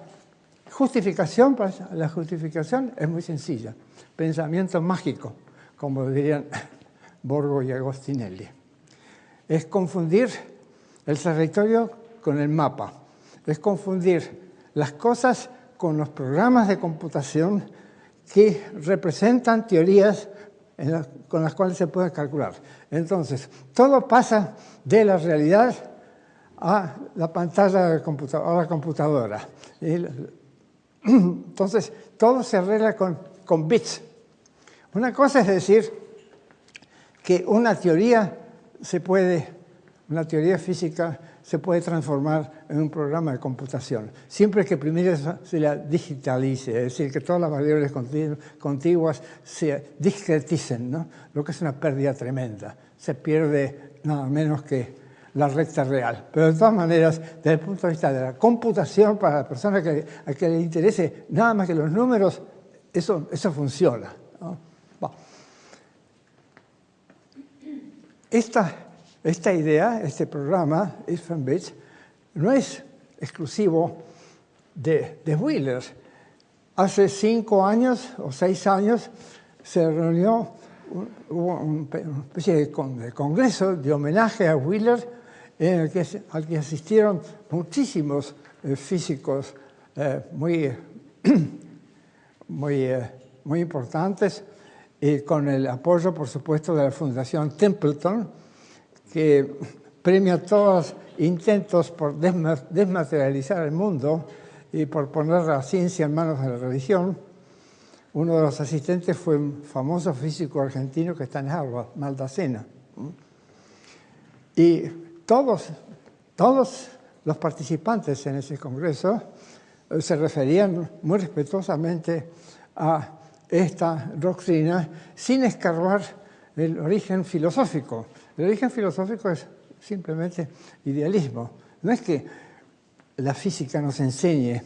justificación? La justificación es muy sencilla. Pensamiento mágico, como dirían Borgo y Agostinelli. Es confundir el territorio con el mapa. Es confundir las cosas con los programas de computación que representan teorías con las cuales se puede calcular. Entonces, todo pasa de la realidad a la pantalla de a la computadora. Entonces, todo se arregla con bits. Una cosa es decir que una teoría física se puede transformar en un programa de computación, siempre que primero se la digitalice, es decir, que todas las variables contiguas se discreticen, ¿no? Lo que es una pérdida tremenda. Se pierde nada menos que la recta real. Pero de todas maneras, desde el punto de vista de la computación, para la persona a que le interese nada más que los números, eso funciona, ¿no? Bueno. Esta idea, este programa, If and Bits, no es exclusivo de Wheeler. Hace 5 años o 6 años se reunió, hubo una especie de congreso de homenaje a Wheeler, al que asistieron muchísimos físicos muy importantes, con el apoyo, por supuesto, de la Fundación Templeton, que premia todos los intentos por desmaterializar el mundo y por poner la ciencia en manos de la religión. Uno de los asistentes fue un famoso físico argentino que está en Harvard, Maldacena. Y todos los participantes en ese congreso se referían muy respetuosamente a esta doctrina sin escarbar el origen filosófico. El origen filosófico es simplemente idealismo. No es que la física nos enseñe,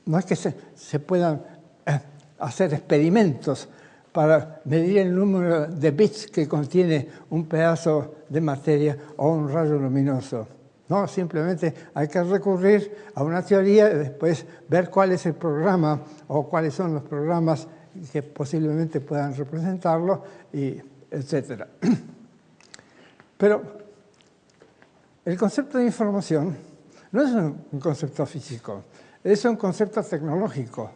no es que se puedan hacer experimentos para medir el número de bits que contiene un pedazo de materia o un rayo luminoso. No, simplemente hay que recurrir a una teoría y después ver cuál es el programa o cuáles son los programas que posiblemente puedan representarlo, y etc. Pero el concepto de información no es un concepto físico, es un concepto tecnológico.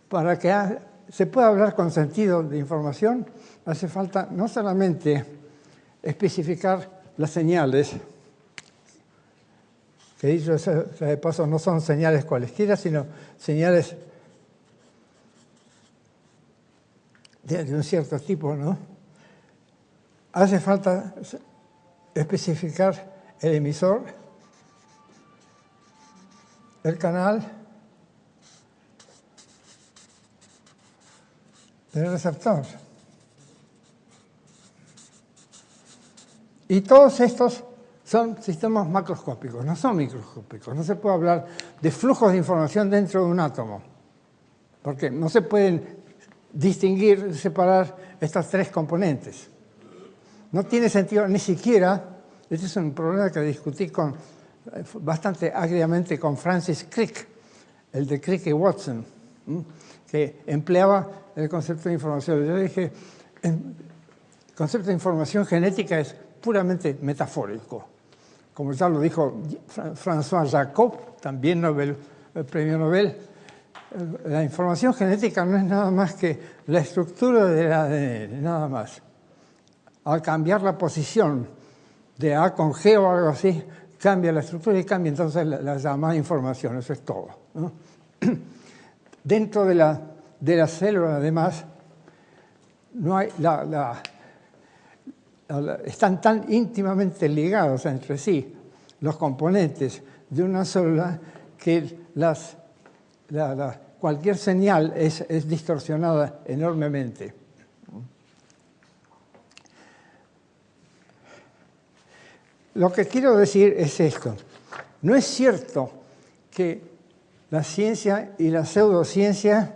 Para que se pueda hablar con sentido de información, hace falta no solamente especificar las señales, que dicho sea de paso no son señales cualesquiera, sino señales de un cierto tipo, ¿no? Hace falta especificar el emisor, el canal, el receptor. Y todos estos son sistemas macroscópicos, no son microscópicos. No se puede hablar de flujos de información dentro de un átomo, porque no se pueden distinguir, separar estas 3 componentes. No tiene sentido ni siquiera, este es un problema que discutí bastante agriamente con Francis Crick, el de Crick y Watson, que empleaba el concepto de información. Yo dije, el concepto de información genética es puramente metafórico. Como ya lo dijo François Jacob, también premio Nobel, la información genética no es nada más que la estructura del ADN, nada más. Al cambiar la posición de A con G o algo así, cambia la estructura y cambia entonces la llamada información, eso es todo, ¿no? Dentro de la célula, además, no hay están tan íntimamente ligados entre sí los componentes de una célula que cualquier señal es distorsionada enormemente. Lo que quiero decir es esto. No es cierto que la ciencia y la pseudociencia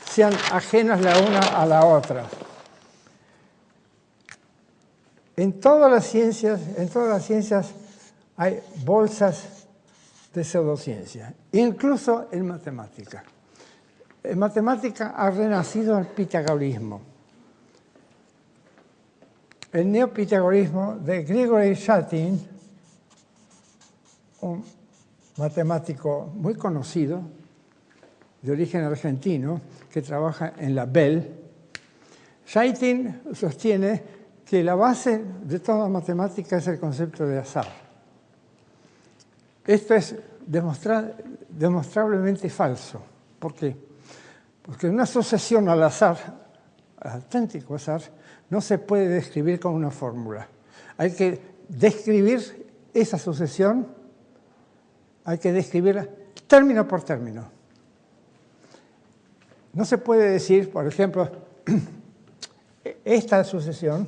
sean ajenas la una a la otra. En todas las ciencias hay bolsas de pseudociencia, incluso en matemática. En matemática ha renacido el pitagorismo. El neopitagorismo de Grigory Shatin, un matemático muy conocido, de origen argentino, que trabaja en la Bell, Scheitin sostiene que la base de toda matemática es el concepto de azar. Esto es demostrablemente falso. ¿Por qué? Porque una sucesión al azar, al auténtico azar, no se puede describir con una fórmula. Hay que describir esa sucesión, hay que describirla término por término. No se puede decir, por ejemplo, esta sucesión,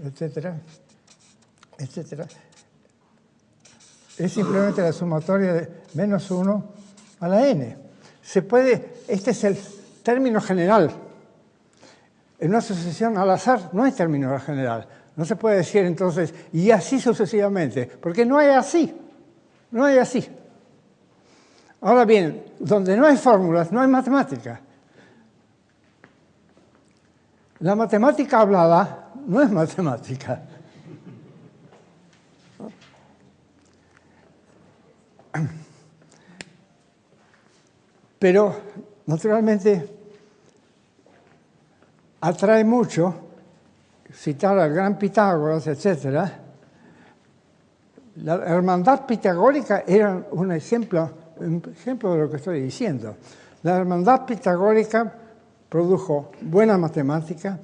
etcétera, etcétera, es simplemente la sumatoria de menos 1 a la n. Se puede, este es el término general. En una sucesión al azar no hay término general. No se puede decir entonces, y así sucesivamente, porque no hay así. No hay así. Ahora bien, donde no hay fórmulas, no hay matemática. La matemática hablada no es matemática. Pero, naturalmente, atrae mucho citar al gran Pitágoras, etc. La hermandad pitagórica era un ejemplo de lo que estoy diciendo. La hermandad pitagórica produjo buena matemática,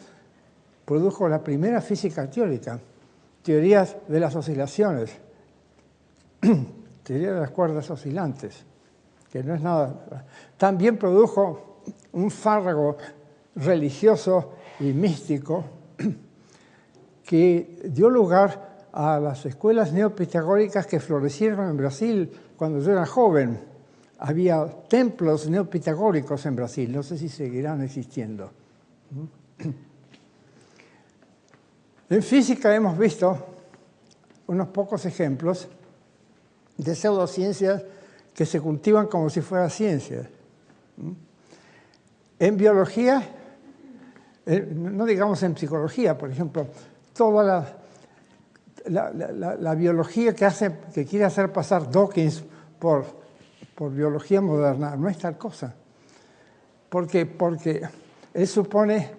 produjo la primera física teórica, teorías de las oscilaciones, teoría de las cuerdas oscilantes, que no es nada. También produjo un fárrago religioso y místico que dio lugar a las escuelas neopitagóricas que florecieron en Brasil cuando yo era joven. Había templos neopitagóricos en Brasil, no sé si seguirán existiendo. En física hemos visto unos pocos ejemplos de pseudociencias que se cultivan como si fueran ciencias. En biología, no digamos en psicología, por ejemplo, toda la biología que quiere hacer pasar Dawkins por biología moderna no es tal cosa. Porque él supone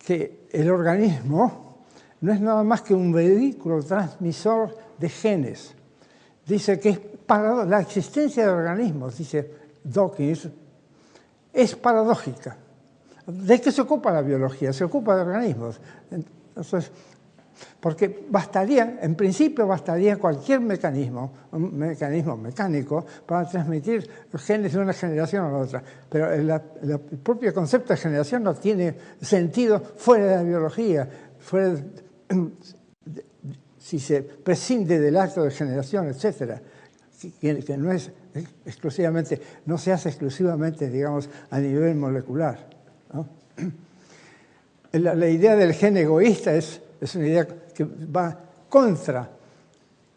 que el organismo no es nada más que un vehículo transmisor de genes. Dice que la existencia de organismos, dice Dawkins, es paradójica. ¿De qué se ocupa la biología? Se ocupa de organismos. Entonces, porque en principio bastaría cualquier mecanismo, un mecanismo mecánico, para transmitir genes de una generación a la otra. Pero el propio concepto de generación no tiene sentido fuera de la biología, si se prescinde del acto de generación, etc., que no es exclusivamente, no se hace exclusivamente, digamos, a nivel molecular, ¿no? La idea del gen egoísta es una idea que va contra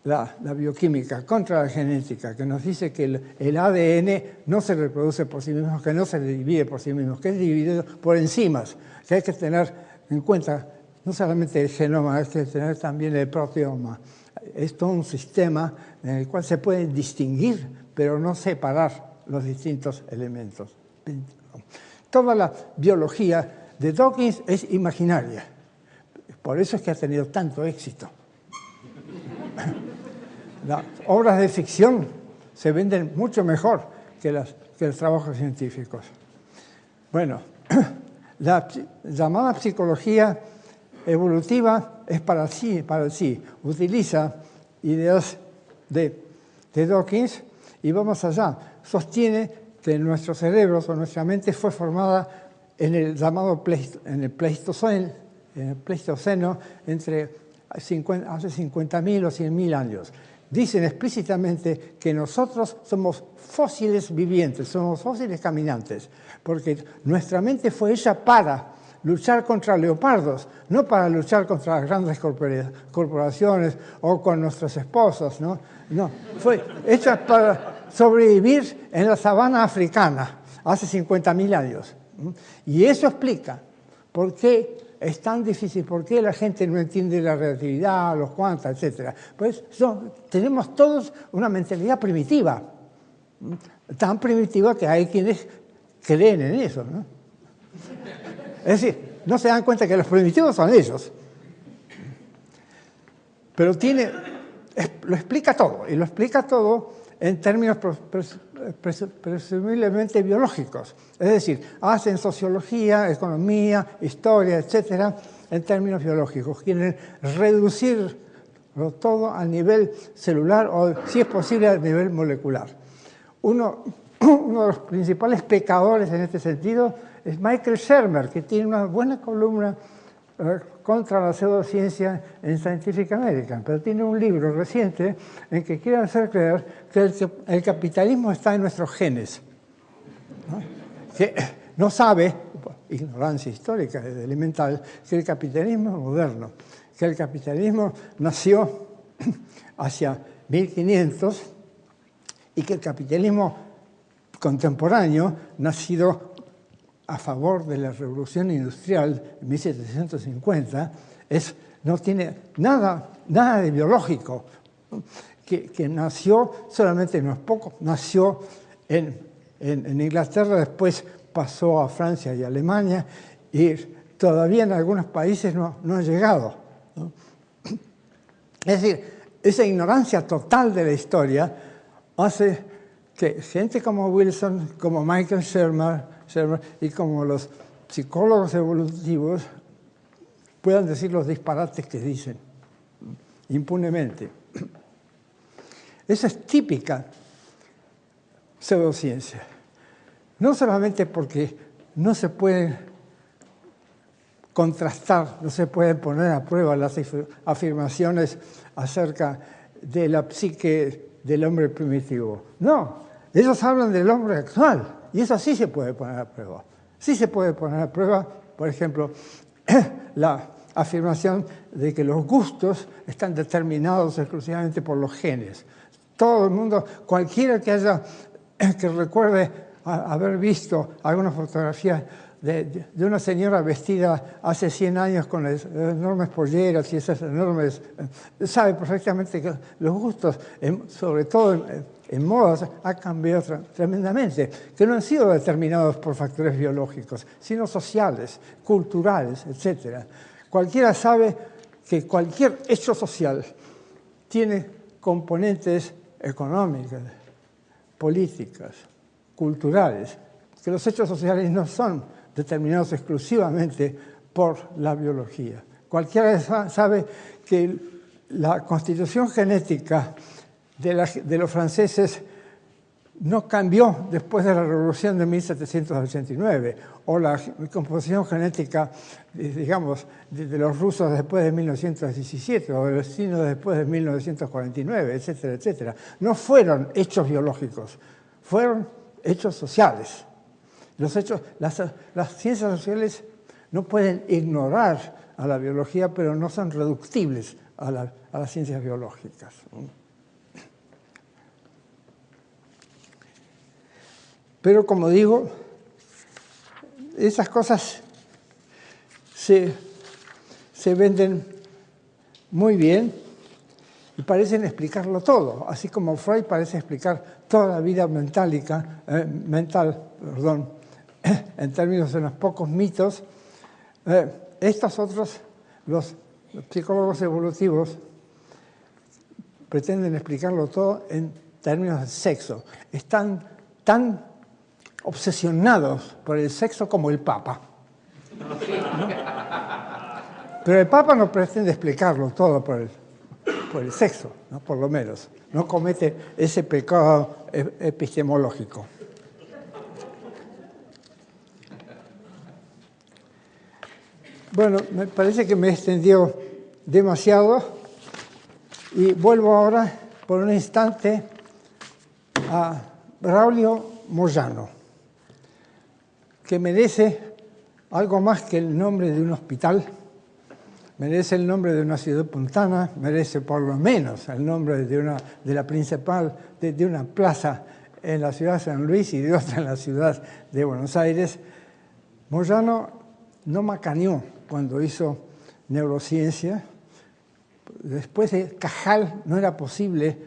la bioquímica, contra la genética, que nos dice que el ADN no se reproduce por sí mismo, que no se divide por sí mismo, que es dividido por enzimas, que hay que tener en cuenta no solamente el genoma, hay que tener también el proteoma. Es todo un sistema en el cual se pueden distinguir, pero no separar los distintos elementos. Toda la biología de Dawkins es imaginaria. Por eso es que ha tenido tanto éxito. Las obras de ficción se venden mucho mejor que los trabajos científicos. Bueno, la llamada psicología evolutiva es para sí. Utiliza ideas de Dawkins y va más allá. Sostiene que nuestros cerebros o nuestra mente fue formada en el llamado Pleistoceno entre hace 50.000 o 100.000 años. Dicen explícitamente que nosotros somos fósiles vivientes, somos fósiles caminantes, porque nuestra mente fue hecha para luchar contra leopardos, no para luchar contra las grandes corporaciones o con nuestros esposos, ¿no? No, fue hecha para sobrevivir en la sabana africana hace 50.000 años. Y eso explica por qué es tan difícil, por qué la gente no entiende la relatividad, los cuantas, etc. Pues tenemos todos una mentalidad primitiva, tan primitiva que hay quienes creen en eso, ¿no? Es decir, no se dan cuenta que los primitivos son ellos. Pero lo explica todo, y lo explica todo en términos presumiblemente biológicos. Es decir, hacen sociología, economía, historia, etcétera, en términos biológicos. Quieren reducirlo todo al nivel celular o, si es posible, al nivel molecular. Uno de los principales pecadores en este sentido es Michael Shermer, que tiene una buena columna contra la pseudociencia en Scientific American, pero tiene un libro reciente en que quiere hacer creer que el capitalismo está en nuestros genes, ¿no? Que no sabe, ignorancia histórica elemental, que el capitalismo es moderno, que el capitalismo nació hacia 1500 y que el capitalismo contemporáneo, nacido a favor de la revolución industrial en 1750, no tiene nada de biológico, que nació solamente unos pocos, nació en Inglaterra, después pasó a Francia y Alemania, y todavía en algunos países no ha llegado, ¿no? Es decir, esa ignorancia total de la historia hace que gente como Wilson, como Michael Shermer y como los psicólogos evolutivos puedan decir los disparates que dicen impunemente. Esa es típica pseudociencia. No solamente porque no se pueden contrastar, no se pueden poner a prueba las afirmaciones acerca de la psique del hombre primitivo. No, ellos hablan del hombre actual. Y eso sí se puede poner a prueba. Sí se puede poner a prueba, por ejemplo, la afirmación de que los gustos están determinados exclusivamente por los genes. Todo el mundo, cualquiera que recuerde haber visto alguna fotografía de una señora vestida hace 100 años con enormes polleras y esas enormes, sabe perfectamente que los gustos, sobre todo en modas, han cambiado tremendamente, que no han sido determinados por factores biológicos, sino sociales, culturales, etc. Cualquiera sabe que cualquier hecho social tiene componentes económicas, políticas, culturales, que los hechos sociales no son determinados exclusivamente por la biología. Cualquiera sabe que la constitución genética de los franceses no cambió después de la Revolución de 1789, o la composición genética, digamos, de los rusos después de 1917, o de los chinos después de 1949, etcétera, etcétera. No fueron hechos biológicos, fueron hechos sociales. Las ciencias sociales no pueden ignorar a la biología, pero no son reductibles a las ciencias biológicas. Pero, como digo, esas cosas se venden muy bien y parecen explicarlo todo, así como Freud parece explicar toda la vida mental, en términos de unos pocos mitos. Estos otros, los psicólogos evolutivos, pretenden explicarlo todo en términos de sexo. Están tan obsesionados por el sexo como el Papa, ¿no? Pero el Papa no pretende explicarlo todo por el sexo, ¿no? Por lo menos. No comete ese pecado epistemológico. Bueno, me parece que me extendió demasiado y vuelvo ahora por un instante a Braulio Moyano, que merece algo más que el nombre de un hospital, merece el nombre de una ciudad puntana, merece por lo menos el nombre de la principal, de una plaza en la ciudad de San Luis y de otra en la ciudad de Buenos Aires. Moyano no macaneó cuando hizo neurociencia. Después de Cajal no era posible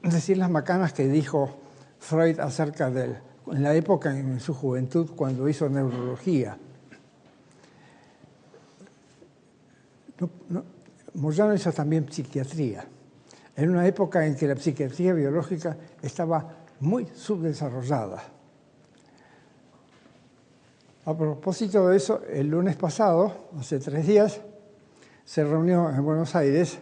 decir las macanas que dijo Freud acerca de él, en la época, en su juventud, cuando hizo neurología. Moyano hizo también psiquiatría, en una época en que la psiquiatría biológica estaba muy subdesarrollada. A propósito de eso, el lunes pasado, hace 3 días, se reunió en Buenos Aires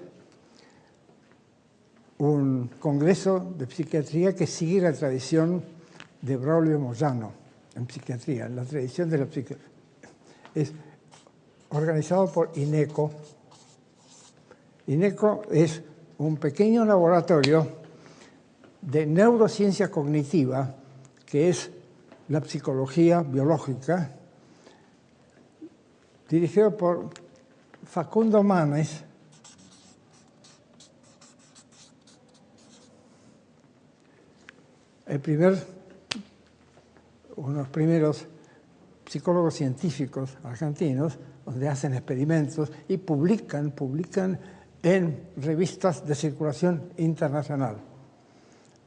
un congreso de psiquiatría que sigue la tradición de Braulio Moyano en psiquiatría, la tradición de la psiquiatría. Es organizado por INECO. INECO es un pequeño laboratorio de neurociencia cognitiva, que es la psicología biológica, dirigido por Facundo Manes, uno de los primeros psicólogos científicos argentinos, donde hacen experimentos y publican en revistas de circulación internacional,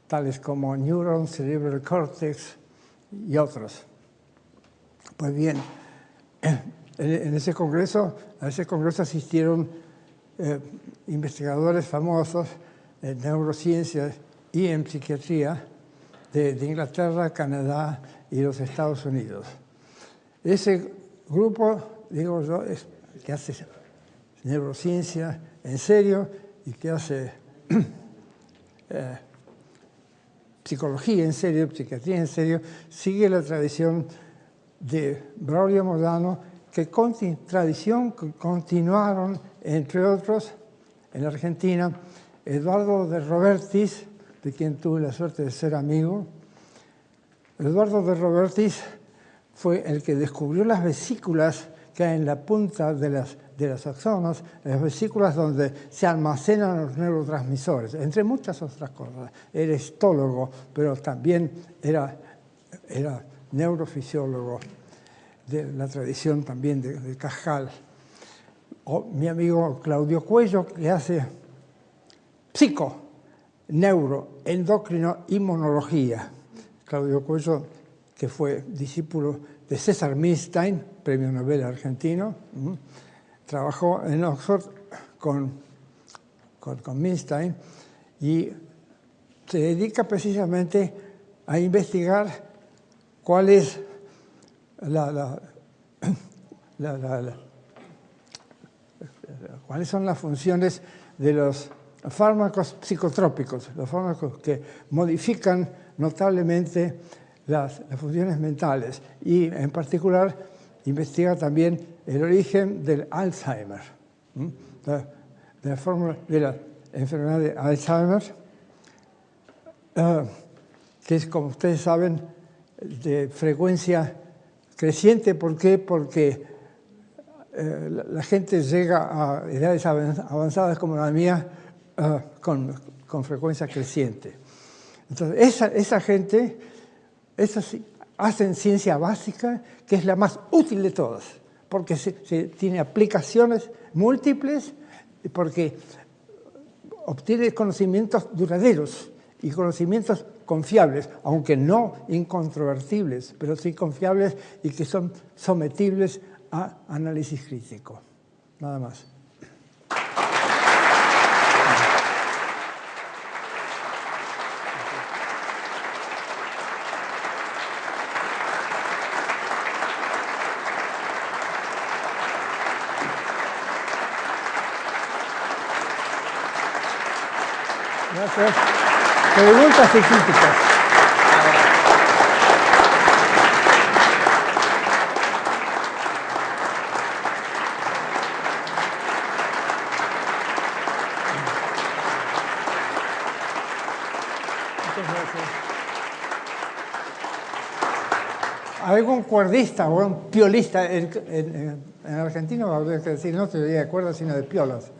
tales como Neuron, Cerebral Cortex y otros. Pues bien, a ese congreso asistieron investigadores famosos en neurociencias y en psiquiatría de Inglaterra, Canadá y los Estados Unidos. Ese grupo, digo yo, es que hace neurociencia en serio y que hace psicología en serio, psiquiatría en serio, sigue la tradición de Braulio Moyano, tradición que continuaron, entre otros, en Argentina, Eduardo de Robertis, de quien tuve la suerte de ser amigo. Eduardo de Robertis fue el que descubrió las vesículas que hay en la punta de las axonas, las vesículas donde se almacenan los neurotransmisores, entre muchas otras cosas. Era histólogo, pero también era neurofisiólogo de la tradición también de Cajal. O mi amigo Claudio Cuello, que hace psico, neuro, endocrino, inmunología. Claudio Cuello, que fue discípulo de César Milstein, premio Nobel argentino, trabajó en Oxford con Milstein y se dedica precisamente a investigar cuáles son las funciones de los fármacos psicotrópicos, los fármacos que modifican notablemente las funciones mentales, y en particular investiga también el origen del Alzheimer, de la enfermedad de Alzheimer, que es, como ustedes saben, de frecuencia creciente. ¿Por qué? Porque la gente llega a edades avanzadas como la mía con frecuencia creciente. Entonces, esa gente, hacen ciencia básica, que es la más útil de todas, porque tiene aplicaciones múltiples, porque obtiene conocimientos duraderos y conocimientos confiables, aunque no incontrovertibles, pero sí confiables y que son sometibles a análisis crítico. Nada más. Gracias. Preguntas y críticas. Muchas gracias. ¿Algún cuerdista o un piolista en Argentina? Habría que decir, no teoría de cuerdas, sino de piolas.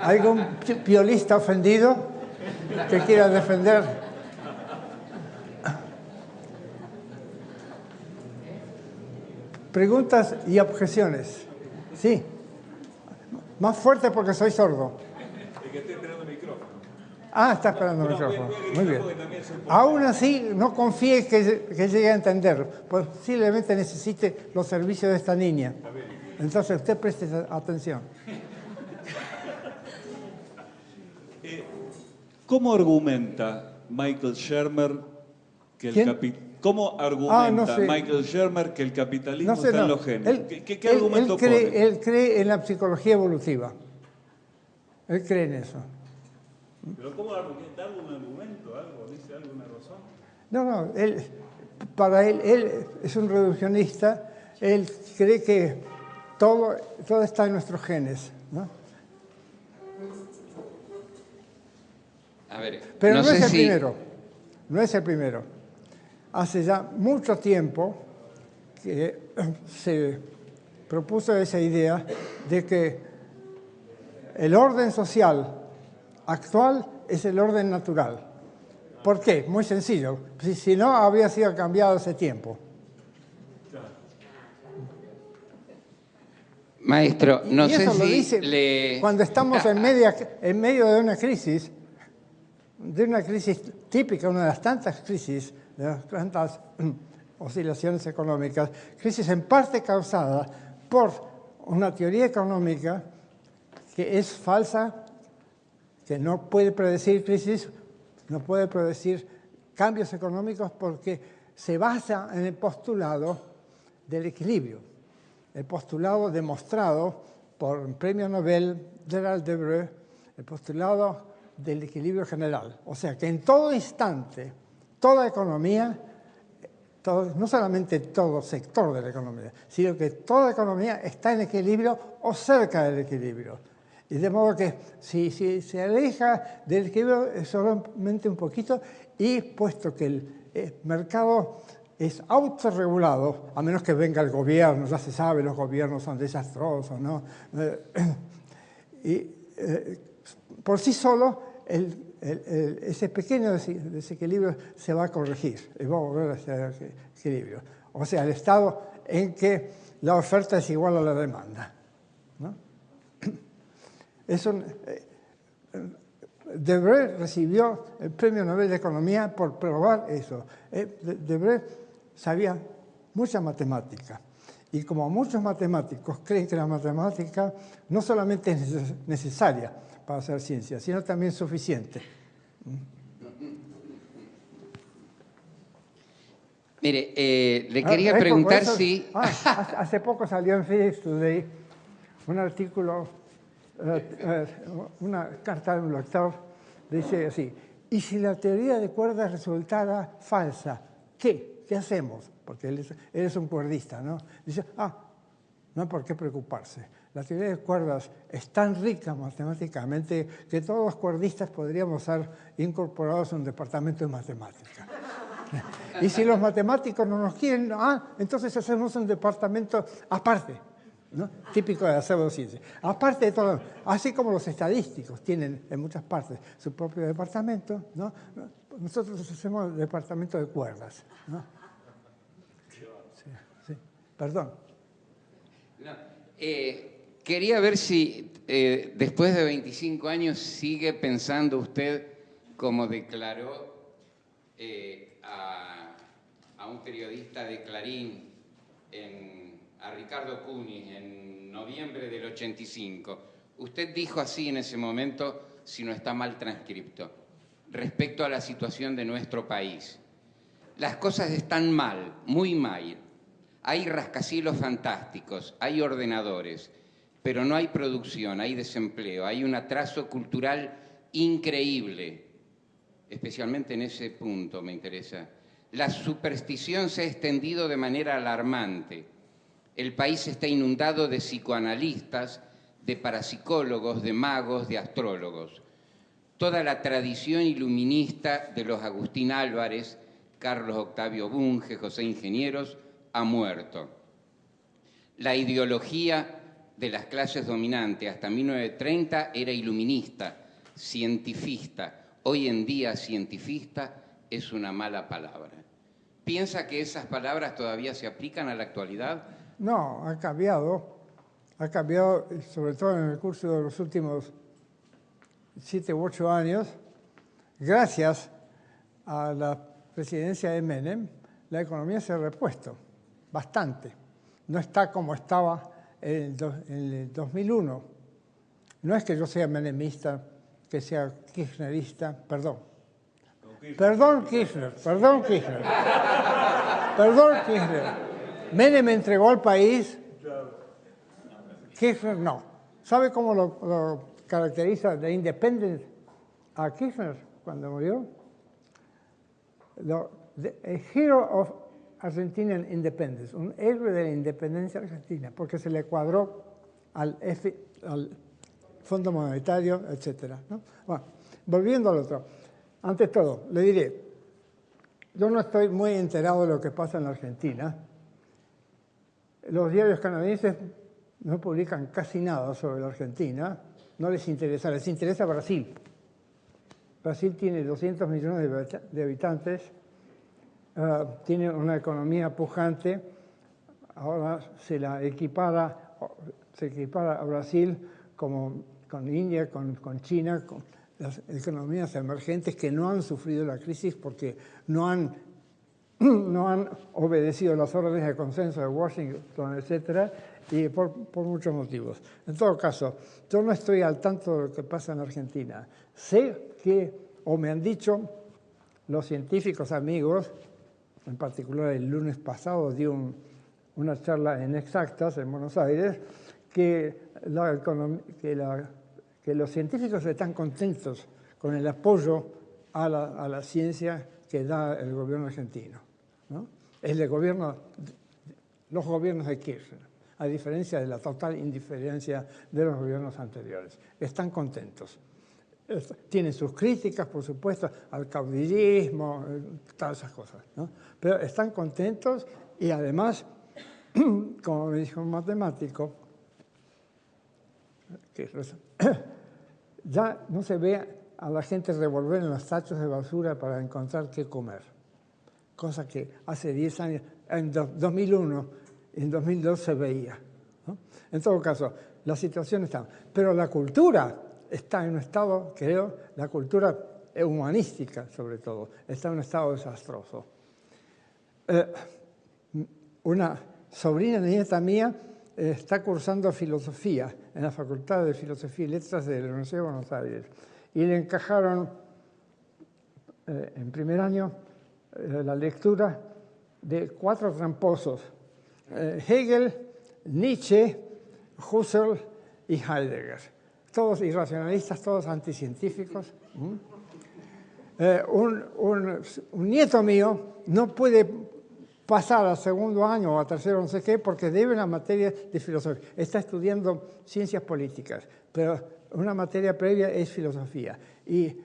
¿Algún piolista ofendido que quiera defender? Preguntas y objeciones. Sí. Más fuerte porque soy sordo. Es que estoy esperando el micrófono. Ah, está esperando el micrófono. Muy bien. Aún así, no confíe que llegue a entender. Posiblemente necesite los servicios de esta niña. Entonces, usted preste atención. ¿Cómo argumenta Michael Shermer que el ¿Cómo argumenta Michael Shermer que el capitalismo está en los genes? ¿Qué argumento pone? Él cree en la psicología evolutiva. Él cree en eso. ¿Pero cómo da algún argumento? ¿Algo? ¿Dice alguna razón? No, para él es un reduccionista. Él cree que todo está en nuestros genes, ¿no? A ver, pero no es el primero. No es el primero. Hace ya mucho tiempo que se propuso esa idea de que el orden social actual es el orden natural. ¿Por qué? Muy sencillo. Si no, habría sido cambiado hace tiempo. Maestro, no sé eso lo si dice cuando estamos en medio de una crisis típica, una de las tantas crisis, de las tantas oscilaciones económicas, crisis en parte causada por una teoría económica que es falsa, que no puede predecir crisis, no puede predecir cambios económicos porque se basa en el postulado del equilibrio, el postulado demostrado por el premio Nobel Gerald Debreu, el postulado del equilibrio general. O sea, que en todo instante, toda economía, no solamente todo sector de la economía, sino que toda economía está en equilibrio o cerca del equilibrio. Y de modo que si se aleja del equilibrio es solamente un poquito, y puesto que el mercado es autorregulado, a menos que venga el gobierno, ya se sabe, los gobiernos son desastrosos, ¿no? Por sí solo, ese pequeño desequilibrio se va a corregir y va a volver a ese equilibrio. O sea, el estado en que la oferta es igual a la demanda, ¿no? Debreu recibió el Premio Nobel de Economía por probar eso. Debreu sabía mucha matemática. Y como muchos matemáticos creen que la matemática no solamente es necesaria para hacer ciencia, sino también suficiente. Mire, le quería preguntar si... Hace poco salió en Physics Today un artículo, una carta de un lector, dice así: ¿y si la teoría de cuerdas resultara falsa? ¿Qué hacemos? Porque él es un cuerdista, ¿no? Dice, no hay por qué preocuparse. La teoría de cuerdas es tan rica matemáticamente que todos los cuerdistas podríamos ser incorporados a un departamento de matemática. Y si los matemáticos no nos quieren, entonces hacemos un departamento aparte, ¿no? Típico de la pseudociencia. Aparte de todo, así como los estadísticos tienen en muchas partes su propio departamento, ¿no? Nosotros hacemos el departamento de cuerdas, ¿no? Sí. Perdón. No, quería ver si después de 25 años sigue pensando usted, como declaró a un periodista de Clarín, a Ricardo Kunis, en noviembre del 85. Usted dijo así en ese momento, si no está mal transcripto, respecto a la situación de nuestro país: las cosas están mal, muy mal. Hay rascacielos fantásticos, hay ordenadores, pero no hay producción, hay desempleo, hay un atraso cultural increíble. Especialmente en ese punto me interesa. La superstición se ha extendido de manera alarmante. El país está inundado de psicoanalistas, de parapsicólogos, de magos, de astrólogos. Toda la tradición iluminista de los Agustín Álvarez, Carlos Octavio Bunge, José Ingenieros, ha muerto. La ideología de las clases dominantes hasta 1930 era iluminista, cientifista. Hoy en día cientifista es una mala palabra. ¿Piensa que esas palabras todavía se aplican a la actualidad? No, ha cambiado sobre todo en el curso de los últimos 7 u 8 años. Gracias a la presidencia de Menem, la economía se ha repuesto bastante. No está como estaba en el 2001. No es que yo sea menemista que sea kirchnerista, perdón Kirchner. Menem entregó al país, Kirchner no. ¿Sabe cómo lo caracteriza de Independence a Kirchner cuando murió? A hero of Argentinian Independence, un héroe de la independencia argentina, porque se le cuadró al Fondo Monetario, etc. ¿no? Bueno, volviendo al otro. Ante todo, le diré, yo no estoy muy enterado de lo que pasa en la Argentina. Los diarios canadienses no publican casi nada sobre la Argentina, no les interesa Brasil. Brasil tiene 200 millones de habitantes, tiene una economía pujante, ahora se equipara a Brasil como con India, con China, con las economías emergentes que no han sufrido la crisis porque no han obedecido las órdenes de consenso de Washington, etcétera, y por muchos motivos. En todo caso, yo no estoy al tanto de lo que pasa en Argentina. Sé que, o me han dicho los científicos amigos, en particular el lunes pasado di una charla en Exactas, en Buenos Aires, que los científicos están contentos con el apoyo a la ciencia que da el gobierno argentino, ¿no? Los gobiernos de Kirchner, a diferencia de la total indiferencia de los gobiernos anteriores. Están contentos. Tienen sus críticas, por supuesto, al caudillismo, todas esas cosas, ¿no? Pero están contentos y además, como me dijo un matemático, ya no se ve a la gente revolver en los tachos de basura para encontrar qué comer, cosa que hace 10 años, en 2001, en 2002 se veía, ¿no? En todo caso, la situación está. Pero la cultura está en un estado, creo, la cultura humanística sobre todo, está en un estado desastroso. Una sobrina nieta mía está cursando filosofía en la Facultad de Filosofía y Letras de la Universidad de Buenos Aires y le encajaron en primer año la lectura de 4 tramposos, Hegel, Nietzsche, Husserl y Heidegger, todos irracionalistas, todos anticientíficos. Un nieto mío no puede pasar al segundo año o a tercero, no sé qué, porque debe una materia de filosofía. Está estudiando ciencias políticas, pero una materia previa es filosofía. Y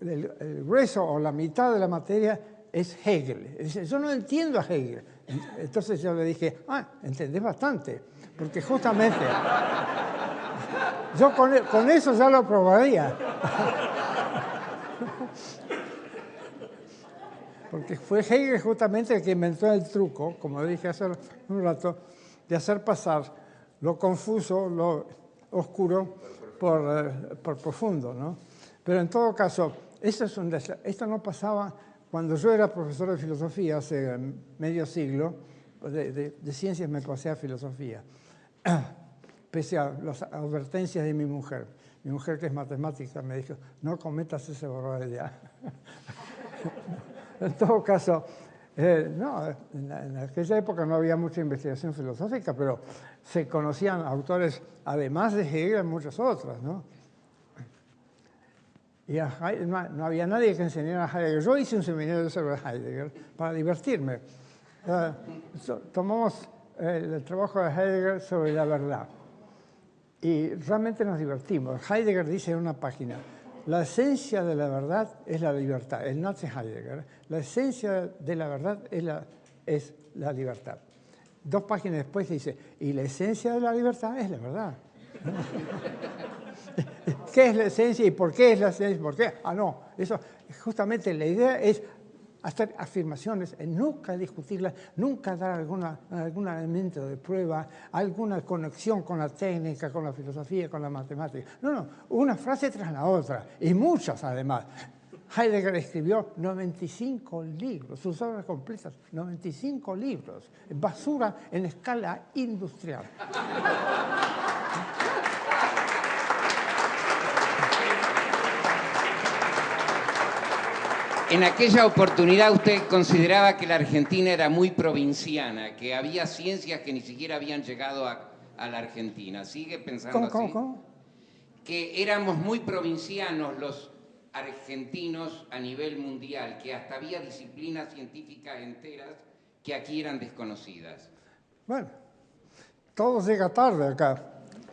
el grueso o la mitad de la materia es Hegel. Dice, yo no entiendo a Hegel. Entonces yo le dije, entendés bastante, porque justamente yo con eso ya lo probaría. Porque fue Hegel justamente el que inventó el truco, como dije hace un rato, de hacer pasar lo confuso, lo oscuro, por profundo, ¿no? Pero en todo caso, esto no pasaba cuando yo era profesor de filosofía hace medio siglo, de ciencias me pasé a filosofía, pese a las advertencias de mi mujer. Mi mujer, que es matemática, me dijo, no cometas ese barbaridad. En todo caso, no, en aquella época no había mucha investigación filosófica, pero se conocían autores, además de Hegel, muchos otros, ¿no? Y no había nadie que enseñara a Heidegger. Yo hice un seminario sobre Heidegger para divertirme. Tomamos el trabajo de Heidegger sobre la verdad y realmente nos divertimos. Heidegger dice en una página, la esencia de la verdad es la libertad. El nazi Heidegger, la esencia de la verdad es la libertad. 2 páginas después dice, y la esencia de la libertad es la verdad. ¿Qué es la esencia y por qué es la esencia? ¿Por qué? No, eso justamente la idea es hacer afirmaciones, nunca discutirlas, nunca dar algún elemento de prueba, alguna conexión con la técnica, con la filosofía, con la matemática. No, una frase tras la otra, y muchas además. Heidegger escribió 95 libros, sus obras completas, 95 libros, basura en escala industrial. En aquella oportunidad usted consideraba que la Argentina era muy provinciana, que había ciencias que ni siquiera habían llegado a la Argentina. ¿Sigue pensando así? ¿Cómo? Que éramos muy provincianos los argentinos a nivel mundial, que hasta había disciplinas científicas enteras que aquí eran desconocidas. Bueno, todo llega tarde acá.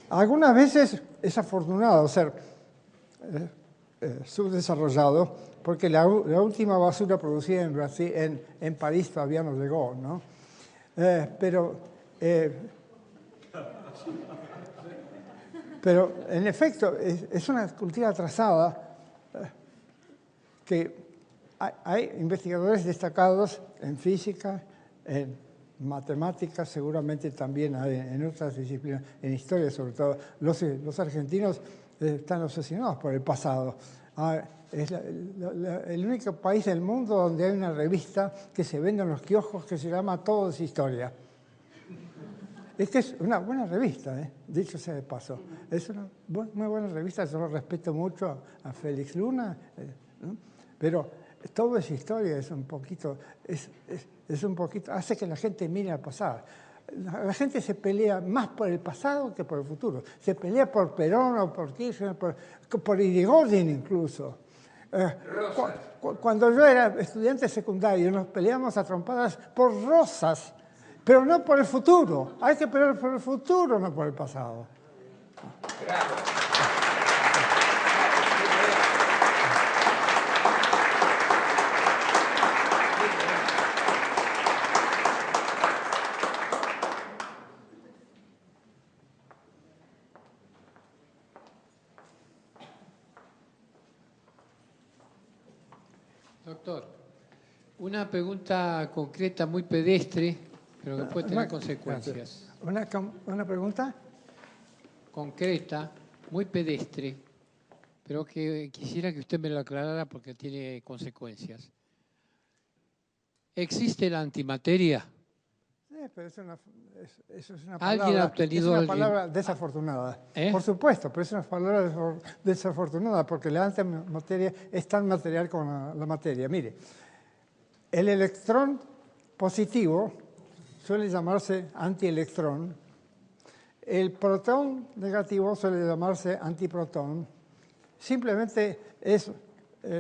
Algunas veces es afortunado ser subdesarrollado, porque la última basura producida en Brasil, en París todavía no llegó, ¿no? Pero en efecto es una cultura atrasada que hay investigadores destacados en física, en matemáticas, seguramente también en otras disciplinas, en historia sobre todo. Los argentinos están obsesionados por el pasado. Es el único país del mundo donde hay una revista que se vende en los kioscos que se llama Todo es Historia. Es que es una buena revista, dicho sea de paso. Es una muy buena revista, yo lo respeto mucho a Félix Luna, ¿no? Pero Todo es Historia, es un poquito, hace que la gente mire al pasado. La gente se pelea más por el pasado que por el futuro. Se pelea por Perón o por Kirchner, por Irigoyen incluso. Cuando yo era estudiante secundario nos peleamos a trompadas por Rosas, pero no por el futuro. Hay que pelear por el futuro, no por el pasado. Bravo. Doctor, una pregunta concreta, muy pedestre, pero que puede tener consecuencias. ¿Una pregunta? Concreta, muy pedestre, pero que quisiera que usted me lo aclarara porque tiene consecuencias. ¿Existe la antimateria? Sí, pero eso es una palabra desafortunada. Por supuesto, pero es una palabra desafortunada porque la antimateria es tan material como la materia. Mire, el electrón positivo suele llamarse antielectrón, el protón negativo suele llamarse antiprotón. Simplemente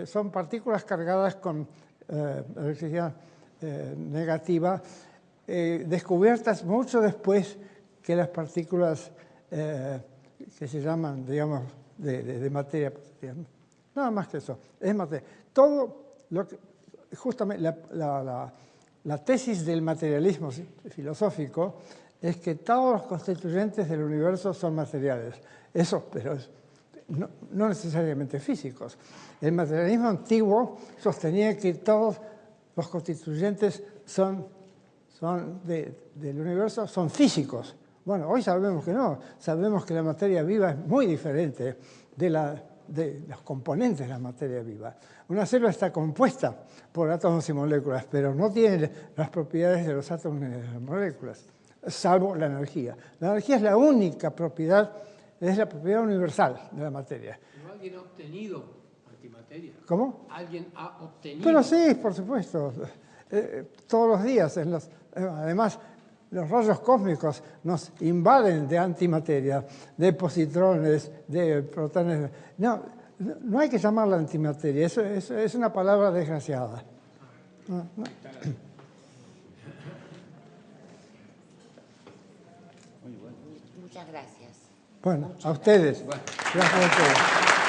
son partículas cargadas con electricidad negativa, descubiertas mucho después que las partículas que se llaman, digamos, de materia positiva. Nada más que eso, es materia. Todo lo que, justamente la tesis del materialismo filosófico es que todos los constituyentes del universo son materiales. Eso, pero no necesariamente físicos. El materialismo antiguo sostenía que todos los constituyentes del universo son físicos. Bueno, hoy sabemos que no. Sabemos que la materia viva es muy diferente de los componentes de la materia viva. Una célula está compuesta por átomos y moléculas, pero no tiene las propiedades de los átomos ni de las moléculas, salvo la energía. La energía es la única propiedad, es la propiedad universal de la materia. ¿Pero alguien ha obtenido antimateria? ¿Cómo? ¿Alguien ha obtenido? Pero sí, por supuesto. Todos los días. Además, los rayos cósmicos nos invaden de antimateria, de positrones, de protones. No hay que llamarla antimateria, es una palabra desgraciada. No. Muchas gracias. Bueno, a ustedes. Gracias a ustedes.